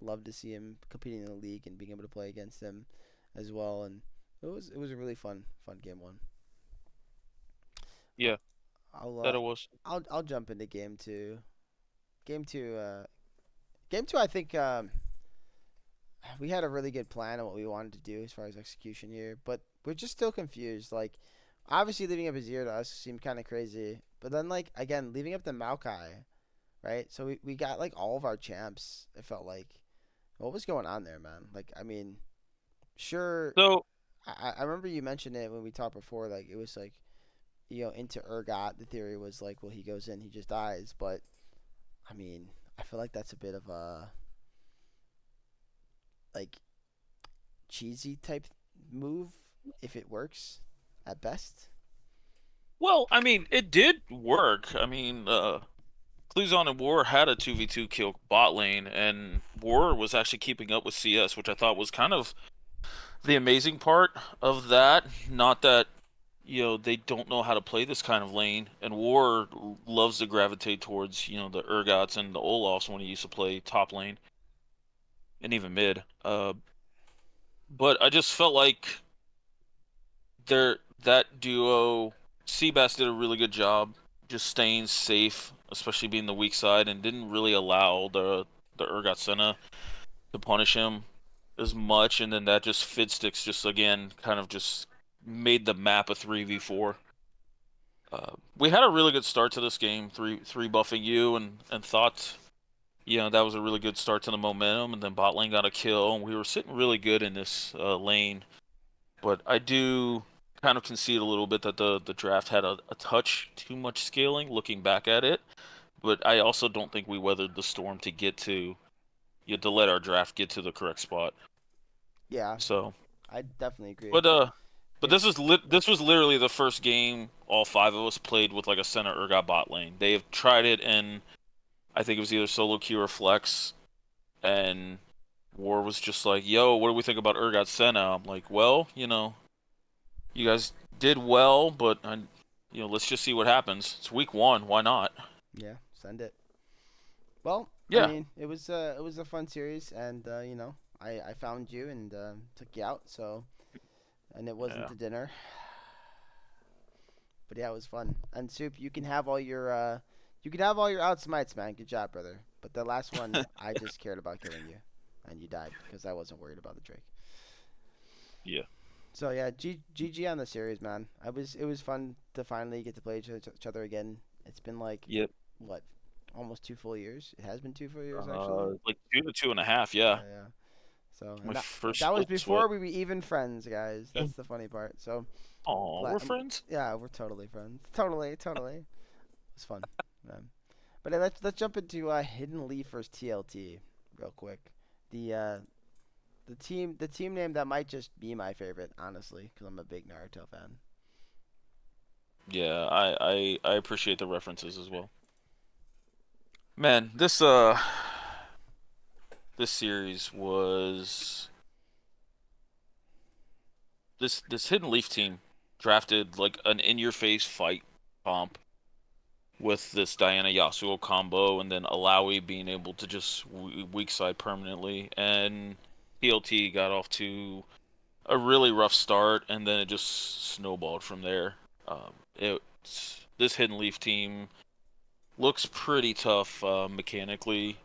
love to see him competing in the league and being able to play against him as well. And it was a really fun game one. yeah, I'll that uh, it was. I'll jump into game two. Game two. Game two. I think we had a really good plan on what we wanted to do as far as execution here, but we're just still confused. Like, obviously, leaving up a zero to us seemed kind of crazy, but then like again, leaving up the Maokai, right? So we got like all of our champs. It felt like what was going on there, man? Like, I mean, sure. So I remember you mentioned it when we talked before. Like, it was like into Urgot. The theory was like, well, he goes in, he just dies. But I mean, I feel like that's a bit of a like cheesy type move if it works at best. well, I mean, it did work. I mean, Cluzon and War had a 2v2 kill bot lane, and War was actually keeping up with CS, which I thought was kind of the amazing part of that. Not that, they don't know how to play this kind of lane, and War loves to gravitate towards, the Urgots and the Olafs when he used to play top lane and even mid. But I just felt like that duo, Seabass did a really good job just staying safe, especially being the weak side, and didn't really allow the Urgot Senna to punish him as much, and then that just Fidsticks just again kind of just made the map a 3v4. We had a really good start to this game, three buffing you, and thought that was a really good start to the momentum, and then bot lane got a kill, and we were sitting really good in this lane. But I do kind of concede a little bit that the draft had a touch too much scaling looking back at it. But I also don't think we weathered the storm to get to you know, to let our draft get to the correct spot. Yeah, So, I definitely agree. but uh, but It, this was literally the first game all five of us played with like a center Urgot bot lane. They have tried it in I think it was either solo queue or flex, and War was just like, "Yo, what do we think about Urgot Senna?" I'm like, "Well, you know, you guys did well, but you know, let's just see what happens. It's week one. Why not?" yeah, send it. Well, I Yeah, mean, it was a fun series, and you know, I found you and took you out, so and it wasn't yeah. the dinner, but yeah, it was fun. And Soup, you can have all your outsmites, man. Good job, brother. But the last one, I just cared about killing you, and you died because I wasn't worried about the Drake. Yeah. So yeah, GG on the series, man. It was fun to finally get to play each other again. It's been like Yep. what, almost 2 full years. It has been 2 full years actually. Like 2 to 2.5. Yeah, Yeah. yeah. So My and first that was split sweat. before we were even friends, guys. That's the funny part. So Oh, glad. we're friends. Yeah, we're totally friends. Totally, totally. It's fun. Man. But let's jump into Hidden Leaf versus TLT real quick. The uh, the team name that might just be my favorite, honestly, because I'm a big Naruto fan. Yeah, I appreciate the references as well. Man, this series was this Hidden Leaf team drafted like an in-your-face fight comp with this Diana Yasuo combo, and then Alawi being able to just weak side permanently, and PLT got off to a really rough start, and then it just snowballed from there. It this Hidden Leaf team looks pretty tough mechanically.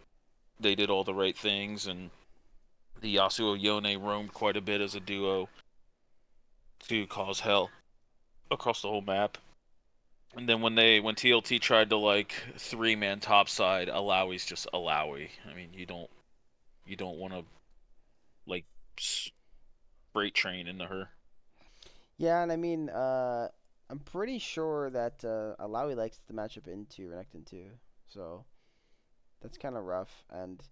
They did all the right things, and the Yasuo Yone roamed quite a bit as a duo to cause hell across the whole map. And then when TLT tried to like 3-man topside, Alawi's just Alawi. I mean, you don't want to like freight train into her. Yeah, and I mean, I'm pretty sure that Alawi likes the matchup into Renekton too. So that's kind of rough, and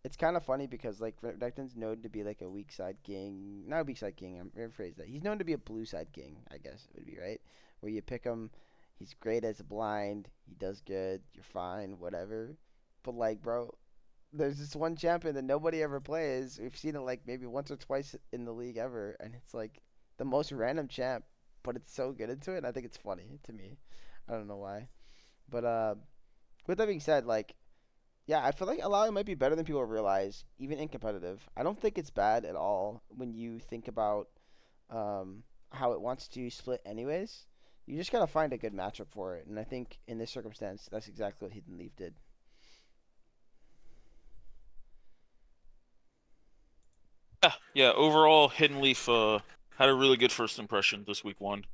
it's kind of funny because like Renekton's known to be like a weak side king, not a weak side king. I'm rephrase that. He's known to be a blue side king, I guess it would be right, where you pick him. He's great as a blind. He does good. You're fine, whatever. But like, bro, there's this one champion that nobody ever plays. We've seen it like maybe once or twice in the league ever, and it's like the most random champ, but it's so good into it. And I think it's funny to me. I don't know why, but with that being said, like yeah, I feel like Alawi might be better than people realize, even in competitive. I don't think it's bad at all when you think about how it wants to split anyways. You just gotta find a good matchup for it, and I think in this circumstance, that's exactly what Hidden Leaf did. Yeah, yeah. Overall, Hidden Leaf had a really good first impression this week one,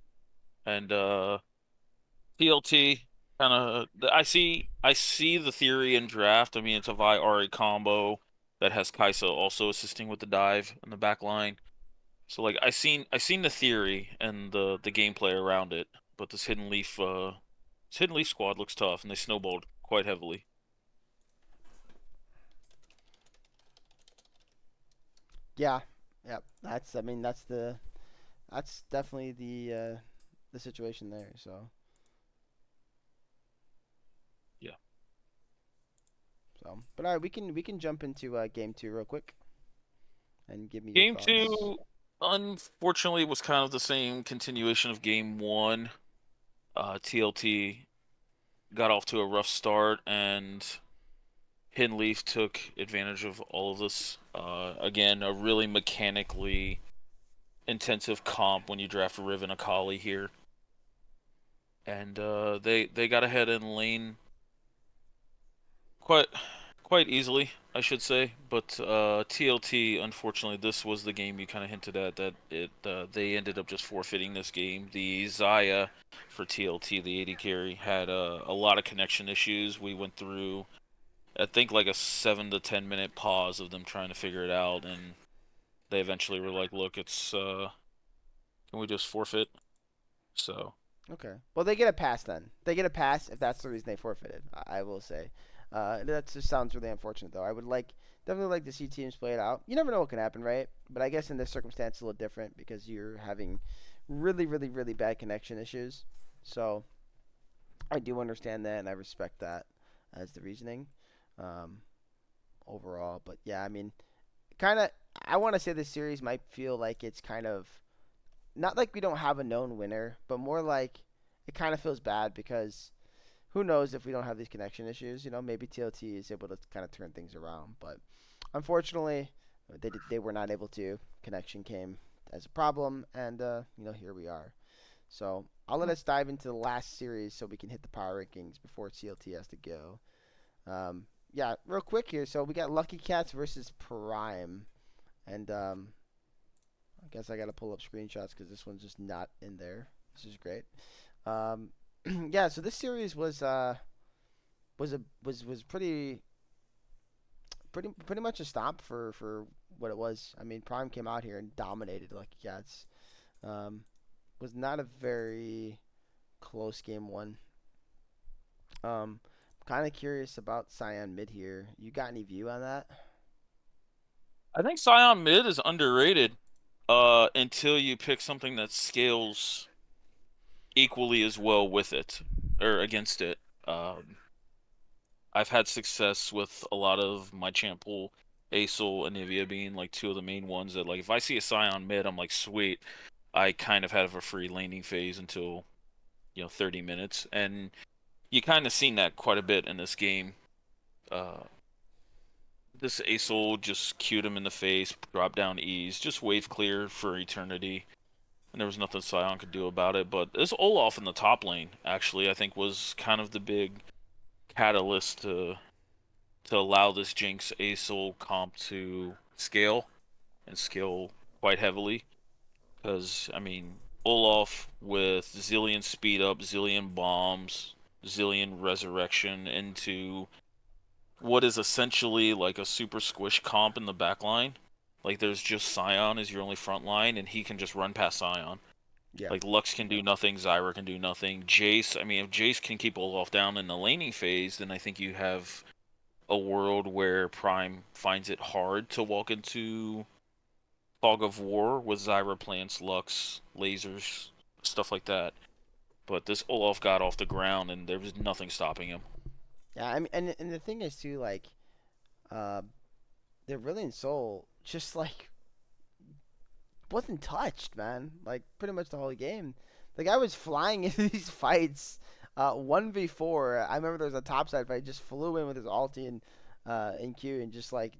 and TLT kind of I see the theory in draft. I mean, it's a Vi Ari combo that has Kaisa also assisting with the dive in the back line. So like I seen the theory and the gameplay around it, but this Hidden Leaf squad looks tough, and they snowballed quite heavily. Yeah, yeah. That's I mean that's definitely the situation there. Yeah. But all right, we can jump into game two real quick and give me your Game thoughts. two, unfortunately, was kind of the same continuation of game one. TLT got off to a rough start, and Hidden Leaf took advantage of all of this. Again, a really mechanically intensive comp when you draft Riven Akali here, and they got ahead in lane quite quite easily, I should say. But TLT, unfortunately, this was the game you kind of hinted at that they ended up just forfeiting this game. The Zaya for TLT, the AD carry, had a lot of connection issues. We went through, I think, like a 7 to 10 minute pause of them trying to figure it out, and they eventually were like, "Look, Can we just forfeit? So Okay. Well, they get a pass then. They get a pass if that's the reason they forfeited. I will say. That just sounds really unfortunate, though. I would definitely like to see teams play it out. You never know what can happen, right? But I guess in this circumstance, it's a little different because you're having really, really, really bad connection issues. So I do understand that, and I respect that as the reasoning um, overall. But yeah, I mean, kind of. I want to say this series might feel like it's kind of not like we don't have a known winner, but more like it kind of feels bad because who knows if we don't have these connection issues? You know, maybe TLT is able to kind of turn things around, but unfortunately, they were not able to. Connection came as a problem, and here we are. So I'll let us dive into the last series so we can hit the power rankings before TLT has to go. Yeah, real quick here. So we got Lucky Cats versus Prime, and I guess I gotta pull up screenshots because this one's just not in there. This is great. Um, yeah, so this series was pretty much a stomp for what it was. I mean, Prime came out here and dominated Lucky Cats. Um, was not a very close game one. Kind of curious about Cyan mid here. You got any view on that? I think Scion mid is underrated. Until you pick something that scales equally as well with it or against it. Um, I've had success with a lot of my champ pool, Acel and Nivea being like two of the main ones that like if I see a Scion mid, I'm like sweet. I kind of have a free laning phase until 30 minutes, and you kind of seen that quite a bit in this game. Uh, this Acel just cued him in the face, drop down E's, just wave clear for eternity. And there was nothing Sion could do about it. But this Olaf in the top lane, actually, I think was kind of the big catalyst to allow this Jinx Acel comp to scale and scale quite heavily. Because, I mean, Olaf with Zillion speed up, Zillion bombs, Zillion resurrection into what is essentially like a super squish comp in the back line. Like there's just Sion as your only front line, and he can just run past Sion. Yeah. Like Lux can do nothing, Zyra can do nothing. Jace, I mean, if Jace can keep Olaf down in the laning phase, then I think you have a world where Prime finds it hard to walk into Fog of War with Zyra plants, Lux, lasers, stuff like that. But this Olaf got off the ground and there was nothing stopping him. Yeah, I mean, and the thing is too, like, uh, the Brilliant Soul just like wasn't touched, man. Like pretty much the whole game. The guy was flying into these fights. 1v4. I remember there was a topside fight. Just flew in with his ulti and in Q and just like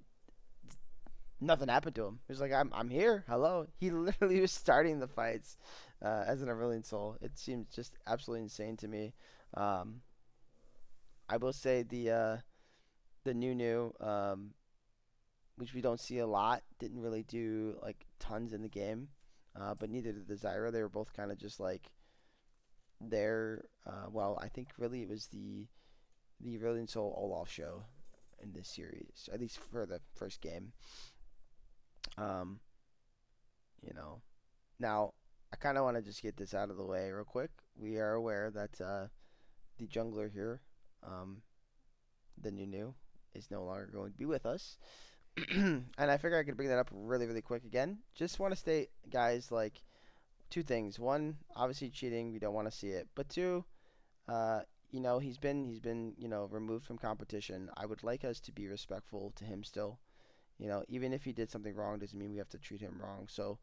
nothing happened to him. He was like, I'm here. Hello. He literally was starting the fights as an Aurelion Soul. It seems just absolutely insane to me. Um, I will say the new which we don't see a lot, didn't really do like tons in the game. But neither did the Zyra. They were both kind of just like there. Well, I think really it was the Aurelion Soul Olaf show in this series, at least for the first game. Um, you know, now I kind of want to just get this out of the way real quick. We are aware that the jungler here, um, the new, is no longer going to be with us. And I figure I could bring that up really, really quick again. Just want to state, guys, like two things. One, obviously cheating, we don't want to see it. But two, uh, he's been removed from competition. I would like us to be respectful to him still. Even if he did something wrong, doesn't mean we have to treat him wrong. So,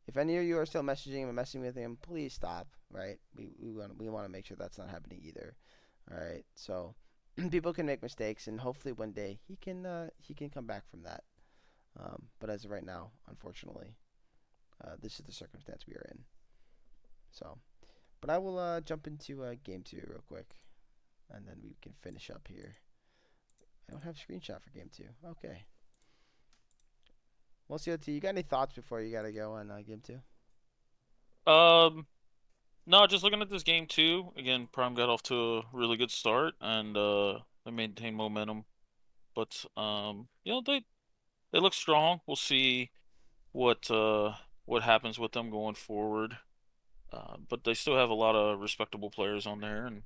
if any of you are still messaging him and messing with him, please stop. Right? We want to make sure that's not happening either. All right. So, people can make mistakes, and hopefully one day he can come back from that. But as of right now, unfortunately, this is the circumstance we are in. So, but I will jump into game two real quick, and then we can finish up here. I don't have a screenshot for game two. Okay. Well, COT, you got any thoughts before you gotta go on game two? Um, no, just looking at this game too. Again, Prime got off to a really good start and they maintained momentum. But they look strong. We'll see what what happens with them going forward. But they still have a lot of respectable players on there, and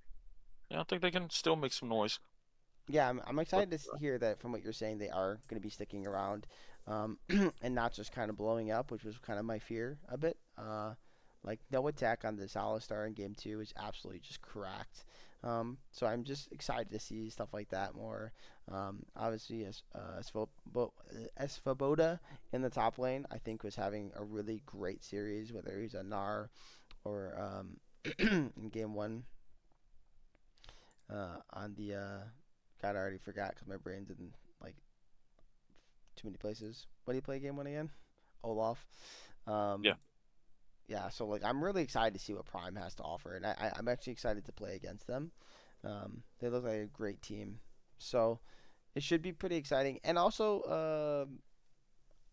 yeah, I think they can still make some noise. Yeah, I'm But excited to hear that from what you're saying they are going to be sticking around, and not just kind of blowing up, which was kind of my fear a bit. Like no attack on this Alistar in game two is absolutely just cracked. So I'm just excited to see stuff like that more. Obviously, Svoboda in the top lane, I think was having a really great series, whether he's a Gnar or in game one on the God, I already forgot because my brain's in like too many places. What do you play game one again? Olaf. yeah, Um, yeah, so like I'm really excited to see what Prime has to offer, and I'm actually excited to play against them. They look like a great team, so it should be pretty exciting. And also,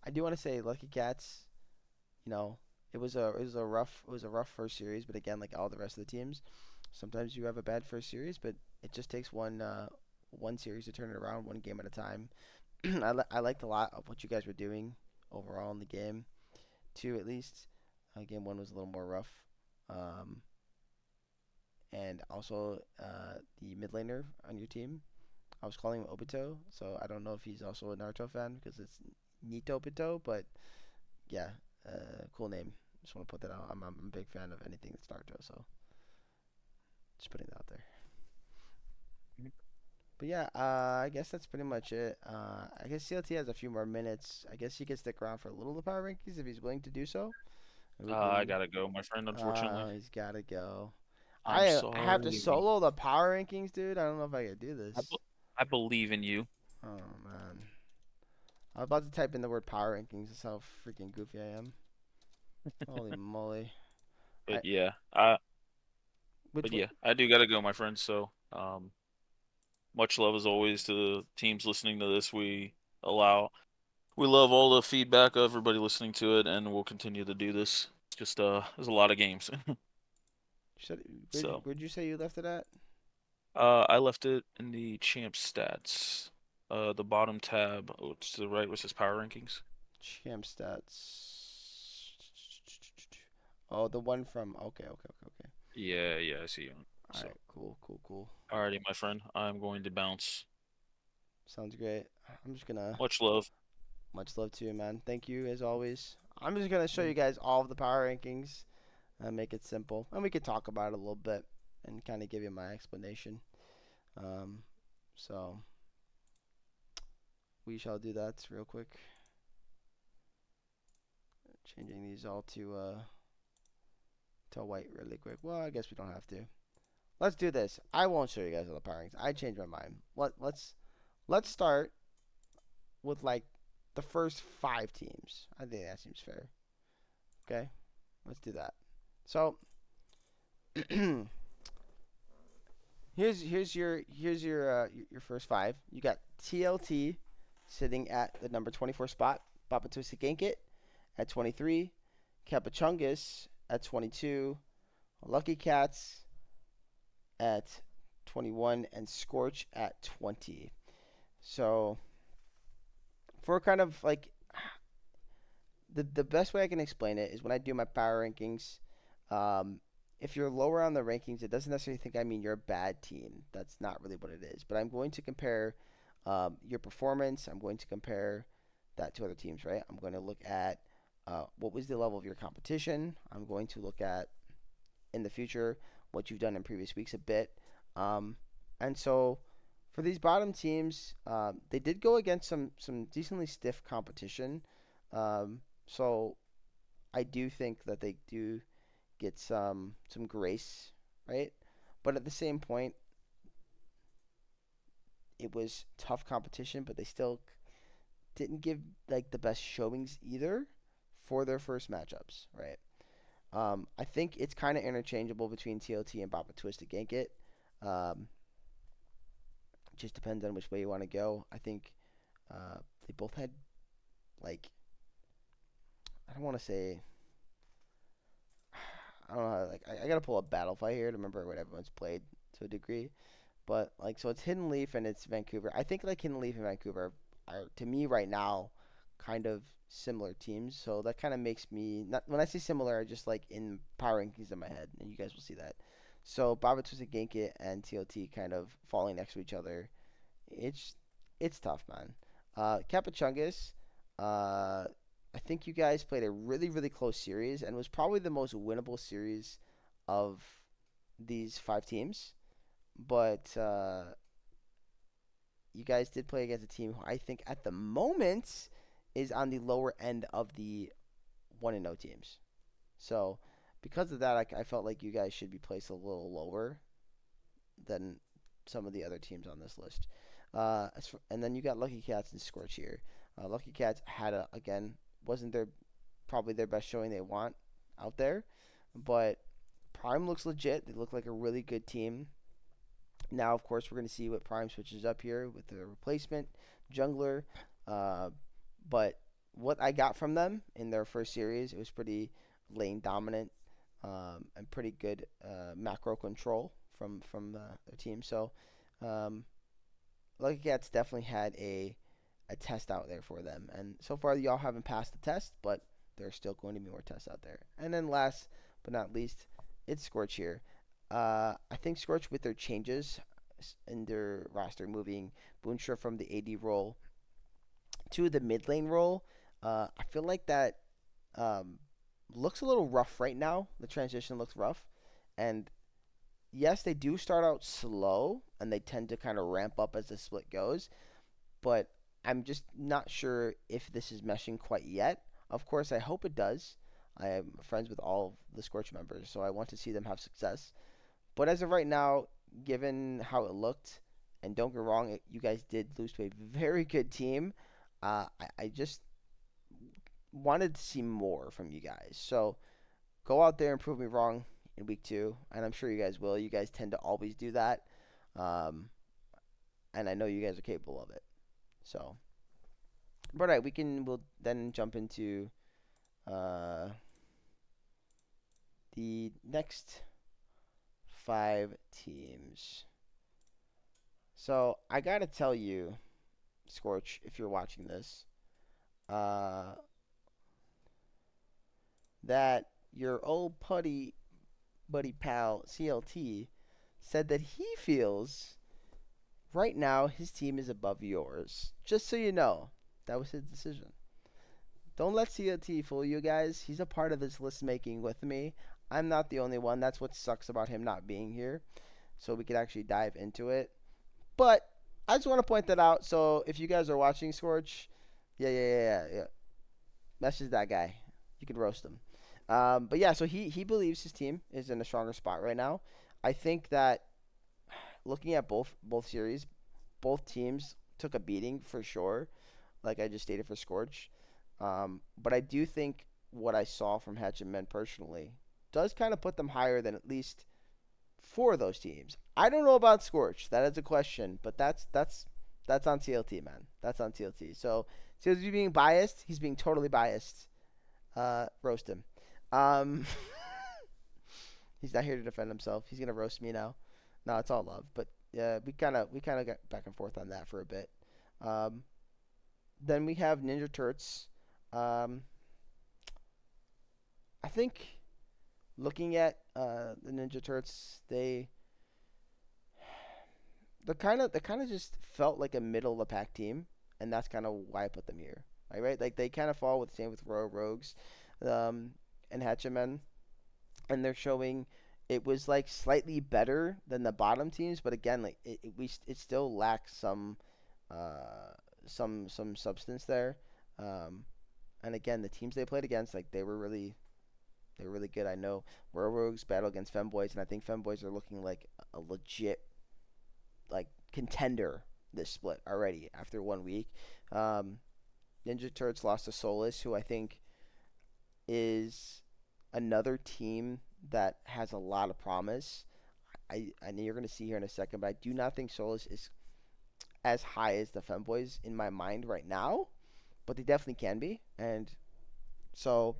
I do want to say Lucky Cats. You know, it was a rough first series, but again, like all the rest of the teams, sometimes you have a bad first series, but it just takes one series to turn it around, one game at a time. I liked a lot of what you guys were doing overall in the game, two at least. Game one was a little more rough, um, and also the mid laner on your team. I was calling him Obito, so I don't know if he's also a Naruto fan because it's Nito Obito, but yeah, cool name. Just want to put that out. I'm a big fan of anything that's Naruto, so just putting that out there. But yeah, I guess that's pretty much it. I guess CLT has a few more minutes. I guess he could stick around for a little of the power rankings if he's willing to do so. We I can. gotta go, my friend. Unfortunately, He's gotta go. I'm I have to sorry. solo the power rankings, dude. I don't know if I could do I, this. be- I believe in you, Oh man, I was about to type in the word power rankings. That's how freaking goofy I am. Holy moly! I but yeah, I which but one? yeah, I do gotta go, my friend. So, much love as always to the teams listening to this. We love all the feedback of everybody listening to it, and we'll continue to do this. It's just there's a lot of games. You said, So, where'd you say you left it at? I left it in the champ stats. The bottom tab, oh, it's to the right, which says power rankings. Champ stats. Oh, the one from. Okay, okay, okay, okay. Yeah, yeah, I see you. All So, right, cool, cool, cool. alrighty, my friend, I'm going to bounce. Sounds great. I'm just gonna Much love. much love to you, man. Thank you as always. I'm just gonna show you guys all of the power rankings and make it simple, and we could talk about it a little bit and kind of give you my explanation. Um, so we shall do that real quick. Changing these all to white really quick. Well, I guess we don't have to. Let's do this. I won't show you guys all the power rankings. I changed my mind. Let's start with like the first five teams. I think that seems fair. Okay, let's do that. So here's your first five. You got TLT sitting at the number 24 spot. Babatusi Gankit at 23. Capachungus at 22. Lucky Cats at 21, and Scorch at 20. So for kind of like the best way I can explain it is when I do my power rankings. Um, if you're lower on the rankings, it doesn't necessarily think I mean you're a bad team. That's not really what it is. But I'm going to compare your performance. I'm going to compare that to other teams, right? I'm going to look at what was the level of your competition. I'm going to look at in the future what you've done in previous weeks a bit. Um, and so for these bottom teams, they did go against some decently stiff competition. So I do think that they do get some grace, right? But at the same point, it was tough competition, but they still didn't give like the best showings either for their first matchups, right? I think it's kind of interchangeable between TLT and Baba Twist to gank it. Um, just depends on which way you want to go. I think they both had like I don't want to say I don't know like I gotta pull a battle fight here to remember what everyone's played to a degree. But like so it's Hidden Leaf and it's Vancouver. I think like Hidden Leaf and Vancouver are to me right now kind of similar teams. So that kind of makes me not when I say similar, I just like in power rankings in my head, and you guys will see that. So Babatsusa Genki and TOT kind of falling next to each other. It's it's tough, man. Capachungus, I think you guys played a really close series and was probably the most winnable series of these five teams. But you guys did play against a team who I think at the moment is on the lower end of the 1-0 teams. So because of that, I felt like you guys should be placed a little lower than some of the other teams on this list. And then you got Lucky Cats and Scorch here. Lucky Cats had again wasn't their probably their best showing they want out there, but Prime looks legit. They look like a really good team. Now, of course, we're going to see what Prime switches up here with the replacement jungler. Uh, but what I got from them in their first series, it was pretty lane dominant and pretty good macro control from their team. So, um, Lucky Cats definitely had a test out there for them, and so far y'all haven't passed the test, but there's still going to be more tests out there. And then last but not least, it's Scorch here. I think Scorch with their changes in their roster, moving Boonstra from the AD role to the mid lane role, I feel like that um, looks a little rough right now. The transition looks rough, and yes, they do start out slow, and they tend to kind of ramp up as the split goes. But I'm just not sure if this is meshing quite yet. Of course, I hope it does. I am friends with all of the Scorch members, so I want to see them have success. But as of right now, given how it looked, and don't get me wrong, you guys did lose to a very good team. I just wanted to see more from you guys. So go out there and prove me wrong in week two, and I'm sure you guys will. You guys tend to always do that, um, and I know you guys are capable of it. So, but all right, we'll then jump into uh, the next five teams. So I gotta tell you, Scorch, if you're watching this, uh, that your old putty buddy pal CLT said that he feels right now his team is above yours. Just so you know, that was his decision. Don't let CLT fool you guys. He's a part of this list making with me. I'm not the only one. That's what sucks about him not being here. So we could actually dive into it. But I just want to point that out. So if you guys are watching Scorch, yeah. Message that guy. You can roast him. But yeah, so he believes his team is in a stronger spot right now. I think that looking at both series, both teams took a beating for sure. Like I just stated for Scorch. But I do think what I saw from Hatch and Men personally does kind of put them higher than at least four of those teams. I don't know about Scorch. That is a question, but that's on TLT, man. That's on TLT. So TLT being biased, he's being totally biased. Roast him. Um, he's not here to defend himself. He's gonna roast me now. No, it's all love. But yeah, we kind of got back and forth on that for a bit. Um, then we have Ninja Turts. Um, I think looking at the Ninja Turts, they kind of just felt like a middle of the pack team, and that's kind of why I put them here. Right? Like they kind of fall with the same with Royal Rogues, um, and Hatchamen, and they're showing it was like slightly better than the bottom teams, but again, like it still lacks uh, some substance there. Um, and again, the teams they played against, like they were really good. I know Royal Rogues battle against Femboys, and I think Femboys are looking like a legit like contender this split already after 1 week. Um, Ninja Turtles lost to Solus, who I think is another team that has a lot of promise. I know you're going to see here in a second, but I do not think Solus is as high as the Femboys in my mind right now, but they definitely can be. And so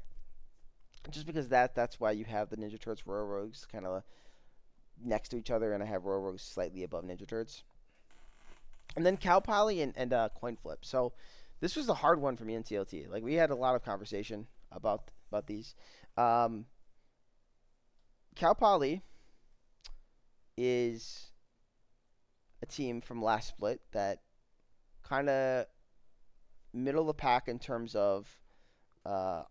just because that's why you have the Ninja Turtles Royal Rogues kind of next to each other, and I have Royal Rogues slightly above Ninja Turtles. And then Cow Poly and Coin Flip. So This was a hard one for me in CLT. Like we had a lot of conversation about these. Um, Cal Poly is a team from last split that kind of middle of the pack in terms of uh,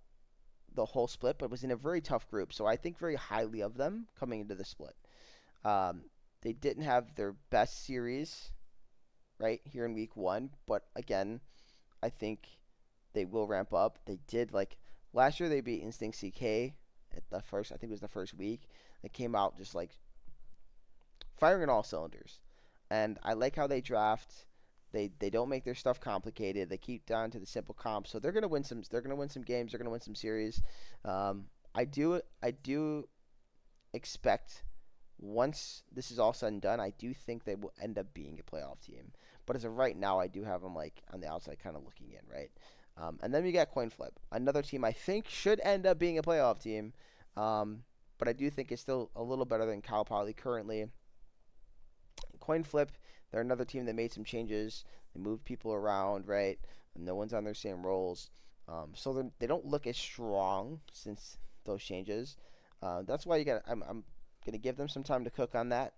the whole split, but was in a very tough group. So I think very highly of them coming into the split. Um, they didn't have their best series right here in week one, but again, I think they will ramp up. They did like last year they beat Instinct CK at the first. I think it was the first week. They came out just like firing on all cylinders, and I like how they draft. They don't make their stuff complicated. They keep down to the simple comps, so they're gonna win some. They're gonna win some games. They're gonna win some series. I do expect once this is all said and done, I do think they will end up being a playoff team. But as of right now, I do have them like on the outside, kind of looking in, right? And then we got Coin Flip, another team I think should end up being a playoff team, but I do think it's still a little better than Cal Poly currently. Coin Flip, they're another team that made some changes. They moved people around, right? And no one's on their same roles, so they don't look as strong since those changes. That's why you got. I'm gonna give them some time to cook on that.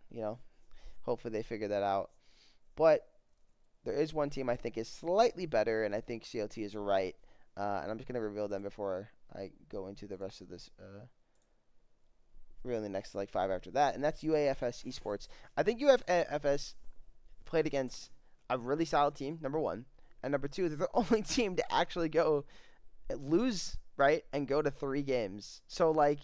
Hopefully they figure that out. But there is one team I think is slightly better, and I think CLT is right. And I'm just gonna reveal them before I go into the rest of this. Really, the next like five after that, and that's UAFS Esports. I think UAFS played against a really solid team. Number one, and number two, they're the only team to actually go lose right and go to 3 games. So like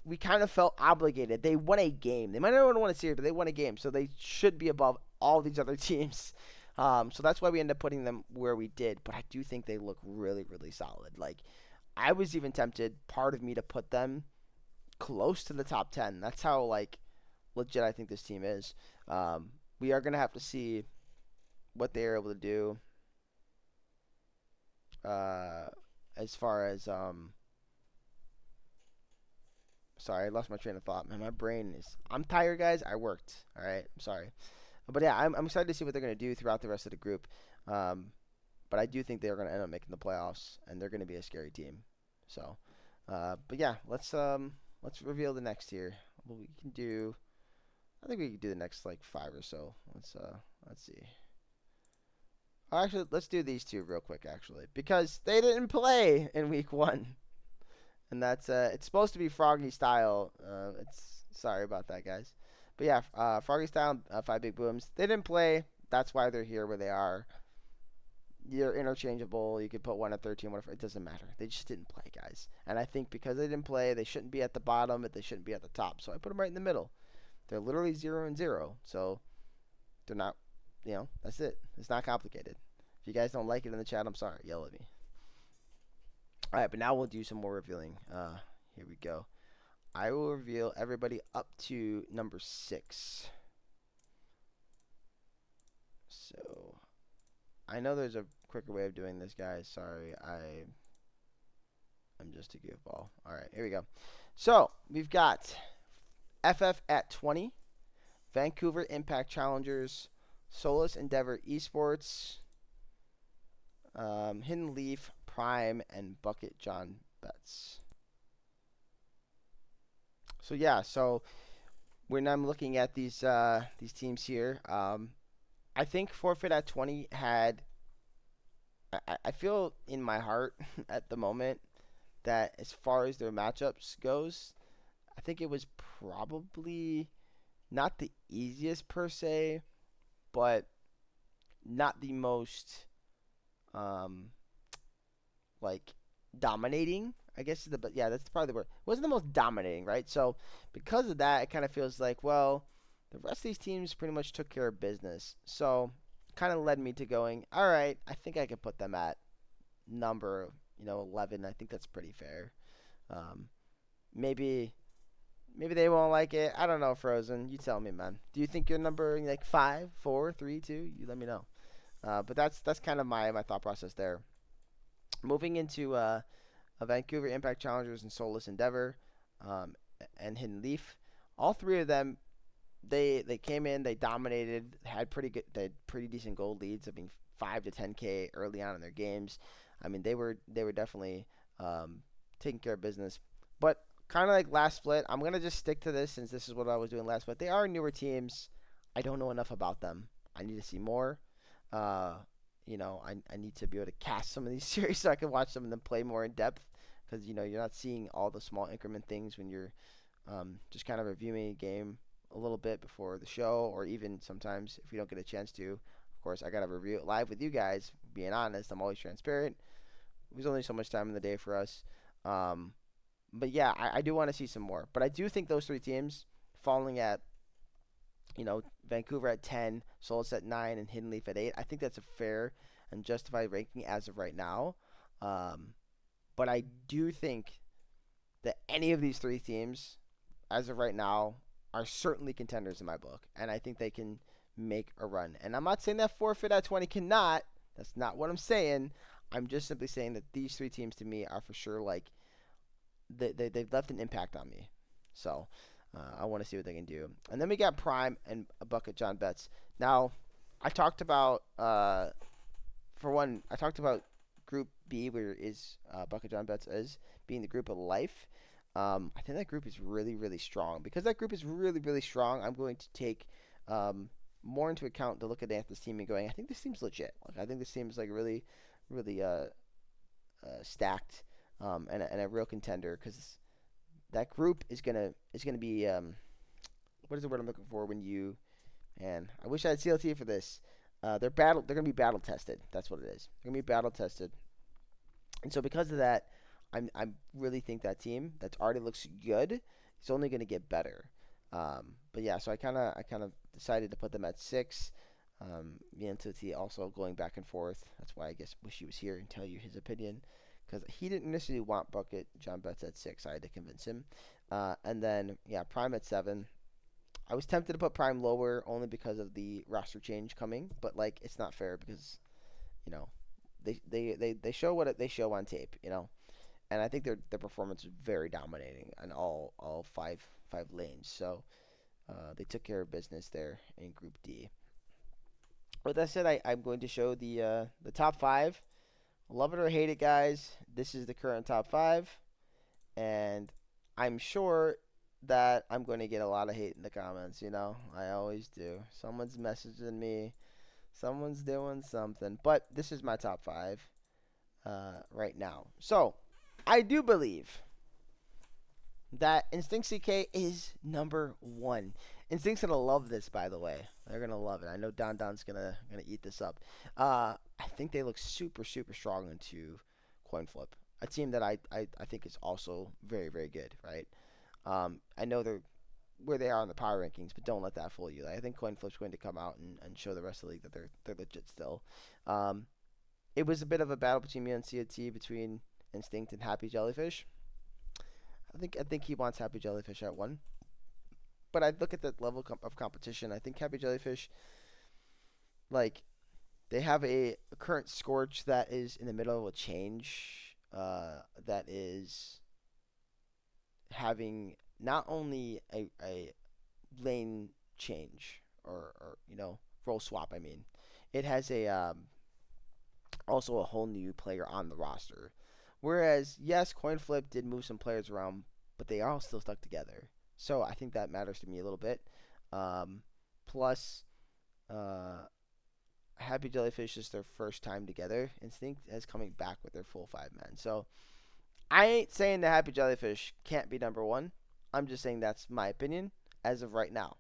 we kind of felt obligated. They won a game. They might not have won a series, but they won a game, so they should be above all these other teams. So that's why we ended up putting them where we did. But I do think they look really, really solid. Like I was even tempted, part of me, to put them close to the top 10. That's how like legit I think this team is. We are gonna have to see what they are able to do uh, as far as Sorry, I lost my train of thought, man. My brain is. I'm tired, guys. I worked. All right. I'm sorry. But yeah, I'm excited to see what they're going to do throughout the rest of the group. Um, but I do think they're going to end up making the playoffs, and they're going to be a scary team. So, but yeah, let's reveal the next here. Well, we can do. I think we can do the next like 5 or so. Let's see. Oh, actually, let's do these two real quick, actually, because they didn't play in week one. And that's it's supposed to be Froggy style. It's sorry about that, guys. But yeah, Froggy style, 5 big booms. They didn't play. That's why they're here where they are. You're interchangeable. You could put one at 13, one at it doesn't matter. They just didn't play, guys. And I think because they didn't play, they shouldn't be at the bottom, but they shouldn't be at the top. So I put them right in the middle. They're literally 0 and 0. So they're not. That's it. It's not complicated. If you guys don't like it in the chat, I'm sorry. Yell at me. All right, but now we'll do some more revealing. Here we go. I will reveal everybody up to number 6. So, I know there's a quicker way of doing this, guys. Sorry, I'm just a goofball. All right, here we go. So, we've got FF at 20, Vancouver Impact Challengers, Solus Endeavor Esports, Hidden Leaf, Prime, and Bucket John Betts. So yeah, so when I'm looking at these teams here, I think Forfeit at 20 had. I feel in my heart at the moment that as far as their matchups goes, I think it was probably not the easiest per se, but not the most like dominating. I guess but yeah, that's probably the word. It wasn't the most dominating, right? So because of that, it kind of feels like, well, the rest of these teams pretty much took care of business. So kind of led me to going, all right, I think I could put them at number 11. I think that's pretty fair. Um, maybe they won't like it. I don't know, Frozen. You tell me, man. Do you think you're number like 5, 4, 3, 2? You let me know. But that's kind of my thought process there. Moving into a Vancouver Impact Challengers and Soulless Endeavor, and Hidden Leaf. All 3 of them, they came in, they dominated, they had pretty decent goal leads. I mean, 5 to 10K early on in their games. I mean, they were definitely um, taking care of business. But kind of like last split, I'm gonna just stick to this since this is what I was doing last split. They are newer teams. I don't know enough about them. I need to see more. Uh, I need to be able to cast some of these series so I can watch them and then play more in depth because you're not seeing all the small increment things when you're just kind of reviewing a game a little bit before the show, or even sometimes if we don't get a chance to. Of course, I gotta review it live with you guys. Being honest, I'm always transparent. There's only so much time in the day for us. Um, but yeah, I do want to see some more. But I do think those three teams falling at Vancouver at 10, Solus at 9, and Hidden Leaf at 8. I think that's a fair and justified ranking as of right now. Um, but I do think that any of these three teams, as of right now, are certainly contenders in my book, and I think they can make a run. And I'm not saying that forfeit at 20 cannot. That's not what I'm saying. I'm just simply saying that these three teams to me are for sure like they've left an impact on me. So I want to see what they can do. And then we got Prime and a bucket John Betts. Now, I talked about for one, I talked about Group B, where is Bucket John Betts is being the group of life. I think that group is really, really strong. Because that group is really, really strong, I'm going to take more into account to look at Anthony's team and going, I think this team's legit. Like, I think this team is like really, really stacked and a real contender because that group is gonna be what is the word I'm looking for when you and I wish I had CLT for this. They're gonna be battle tested. That's what it is. They're gonna be battle tested. And so because of that, I really think that team that already looks good is only gonna get better. But yeah, so I kind of decided to put them at 6. Me and Titi also going back and forth. That's why I guess wish he was here and tell you his opinion because he didn't necessarily want Bucket John Betts at 6. I had to convince him. And then yeah, Prime at 7. I was tempted to put Prime lower only because of the roster change coming, but like it's not fair because you know they show what they show on tape, and I think their performance was very dominating on all five lanes. So they took care of business there in Group D. With that said, I'm going to show the top 5. Love it or hate it, guys. This is the current top 5, and I'm sure that I'm going to get a lot of hate in the comments. I always do. Someone's messaging me. Someone's doing something. But this is my top 5 right now. So I do believe that Instinct CK is number 1. Instinct's gonna love this, by the way. They're gonna love it. I know Don's gonna eat this up. I think they look super super strong into coin flip. A team that I think is also very very good, right? I know they're where they are on the power rankings, but don't let that fool you. I think coin flip's going to come out and show the rest of the league that they're legit still. Um, it was a bit of a battle between me and COT between Instinct and Happy Jellyfish. I think he wants Happy Jellyfish at 1. But I look at the level of competition. I think Happy Jellyfish, like, they have a current Scorch that is in the middle of a change. That is having not only a lane change or role swap. I mean, it has a also a whole new player on the roster. Whereas yes, coin flip did move some players around, but they are all still stuck together. So I think that matters to me a little bit. Um, Plus, uh, Happy Jellyfish is their first time together. Instinct is coming back with their full 5 men. So I ain't saying the Happy Jellyfish can't be number 1. I'm just saying that's my opinion as of right now.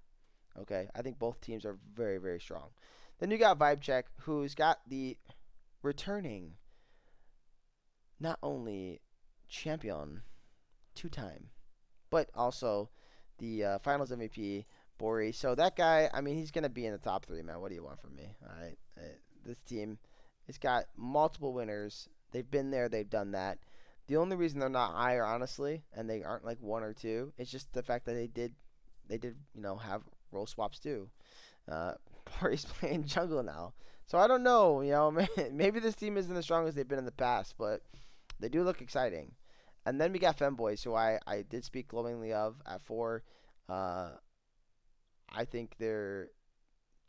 Okay, I think both teams are very very strong. Then you got Vibe Check, who's got the returning not only champion 2 time, but also the Finals MVP, Bori. So that guy, I mean, he's gonna be in the top 3, man. What do you want from me? All right, this team, it's got multiple winners. They've been there, they've done that. The only reason they're not higher, honestly, and they aren't like 1 or 2, it's just the fact that they did have role swaps too. Uh, Bori's playing jungle now, so I don't know. Maybe this team isn't as strong as they've been in the past, but they do look exciting. And then we got Femboys, who I did speak glowingly of at 4. Uh, I think they're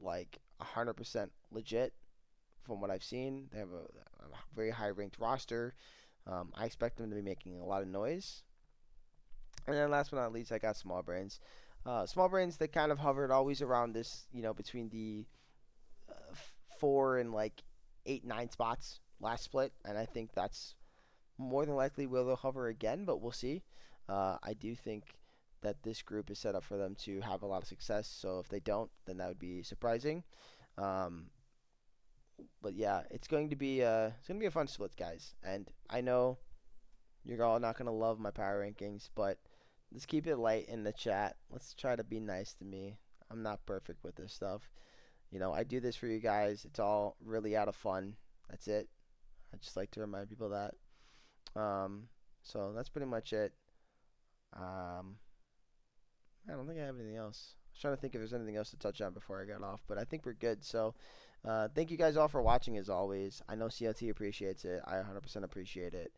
like 100% legit from what I've seen. They have a very high ranked roster. I expect them to be making a lot of noise. And then last but not least, I got small brains. Small brains, they kind of hovered always around this, between the 4 and like 8, 9 spots last split, and I think that's more than likely where they'll hover again, but we'll see. I do think that this group is set up for them to have a lot of success. So if they don't, then that would be surprising. Um, but yeah, it's going to be a fun split, guys. And I know you're all not gonna love my power rankings, but let's keep it light in the chat. Let's try to be nice to me. I'm not perfect with this stuff. I do this for you guys. It's all really out of fun. That's it. I just like to remind people that. Um, so that's pretty much it. Um, I don't think I have anything else. I was trying to think if there's anything else to touch on before I got off, but I think we're good. So, thank you guys all for watching as always. I know CLT appreciates it. I 100% appreciate it.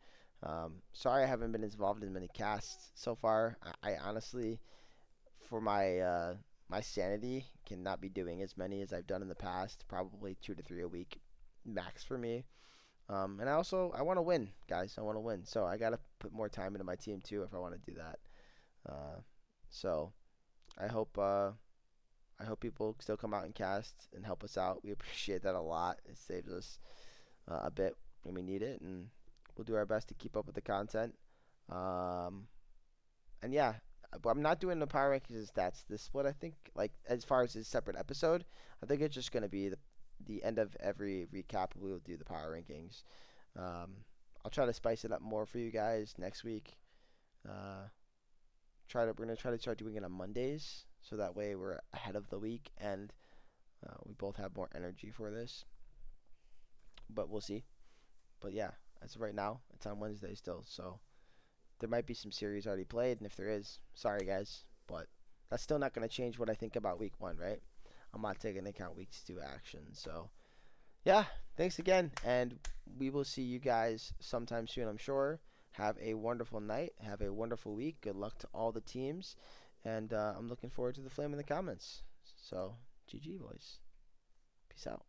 Sorry I haven't been involved in many casts so far. I honestly, for my sanity, cannot be doing as many as I've done in the past. Probably 2 to 3 a week, max for me. And I want to win, guys. I want to win. So I gotta put more time into my team too if I want to do that. Uh, so I hope people still come out and cast and help us out. We appreciate that a lot. It saves us a bit when we need it, and we'll do our best to keep up with the content. Um, and yeah, but I'm not doing the power rankings and stats this split. I think like as far as a separate episode, I think it's just gonna be the end of every recap. We will do the power rankings. Um, I'll try to spice it up more for you guys next week. Uh, we're gonna try to start doing it on Mondays, so that way we're ahead of the week and we both have more energy for this. But we'll see. But yeah, as of right now, it's on Wednesday still, so there might be some series already played, and if there is, sorry guys, but that's still not gonna change what I think about week 1, right? I'm not taking into account weeks 2 action, so yeah, thanks again, and we will see you guys sometime soon, I'm sure. Have a wonderful night. Have a wonderful week. Good luck to all the teams. And I'm looking forward to the flame in the comments. So, GG, boys. Peace out.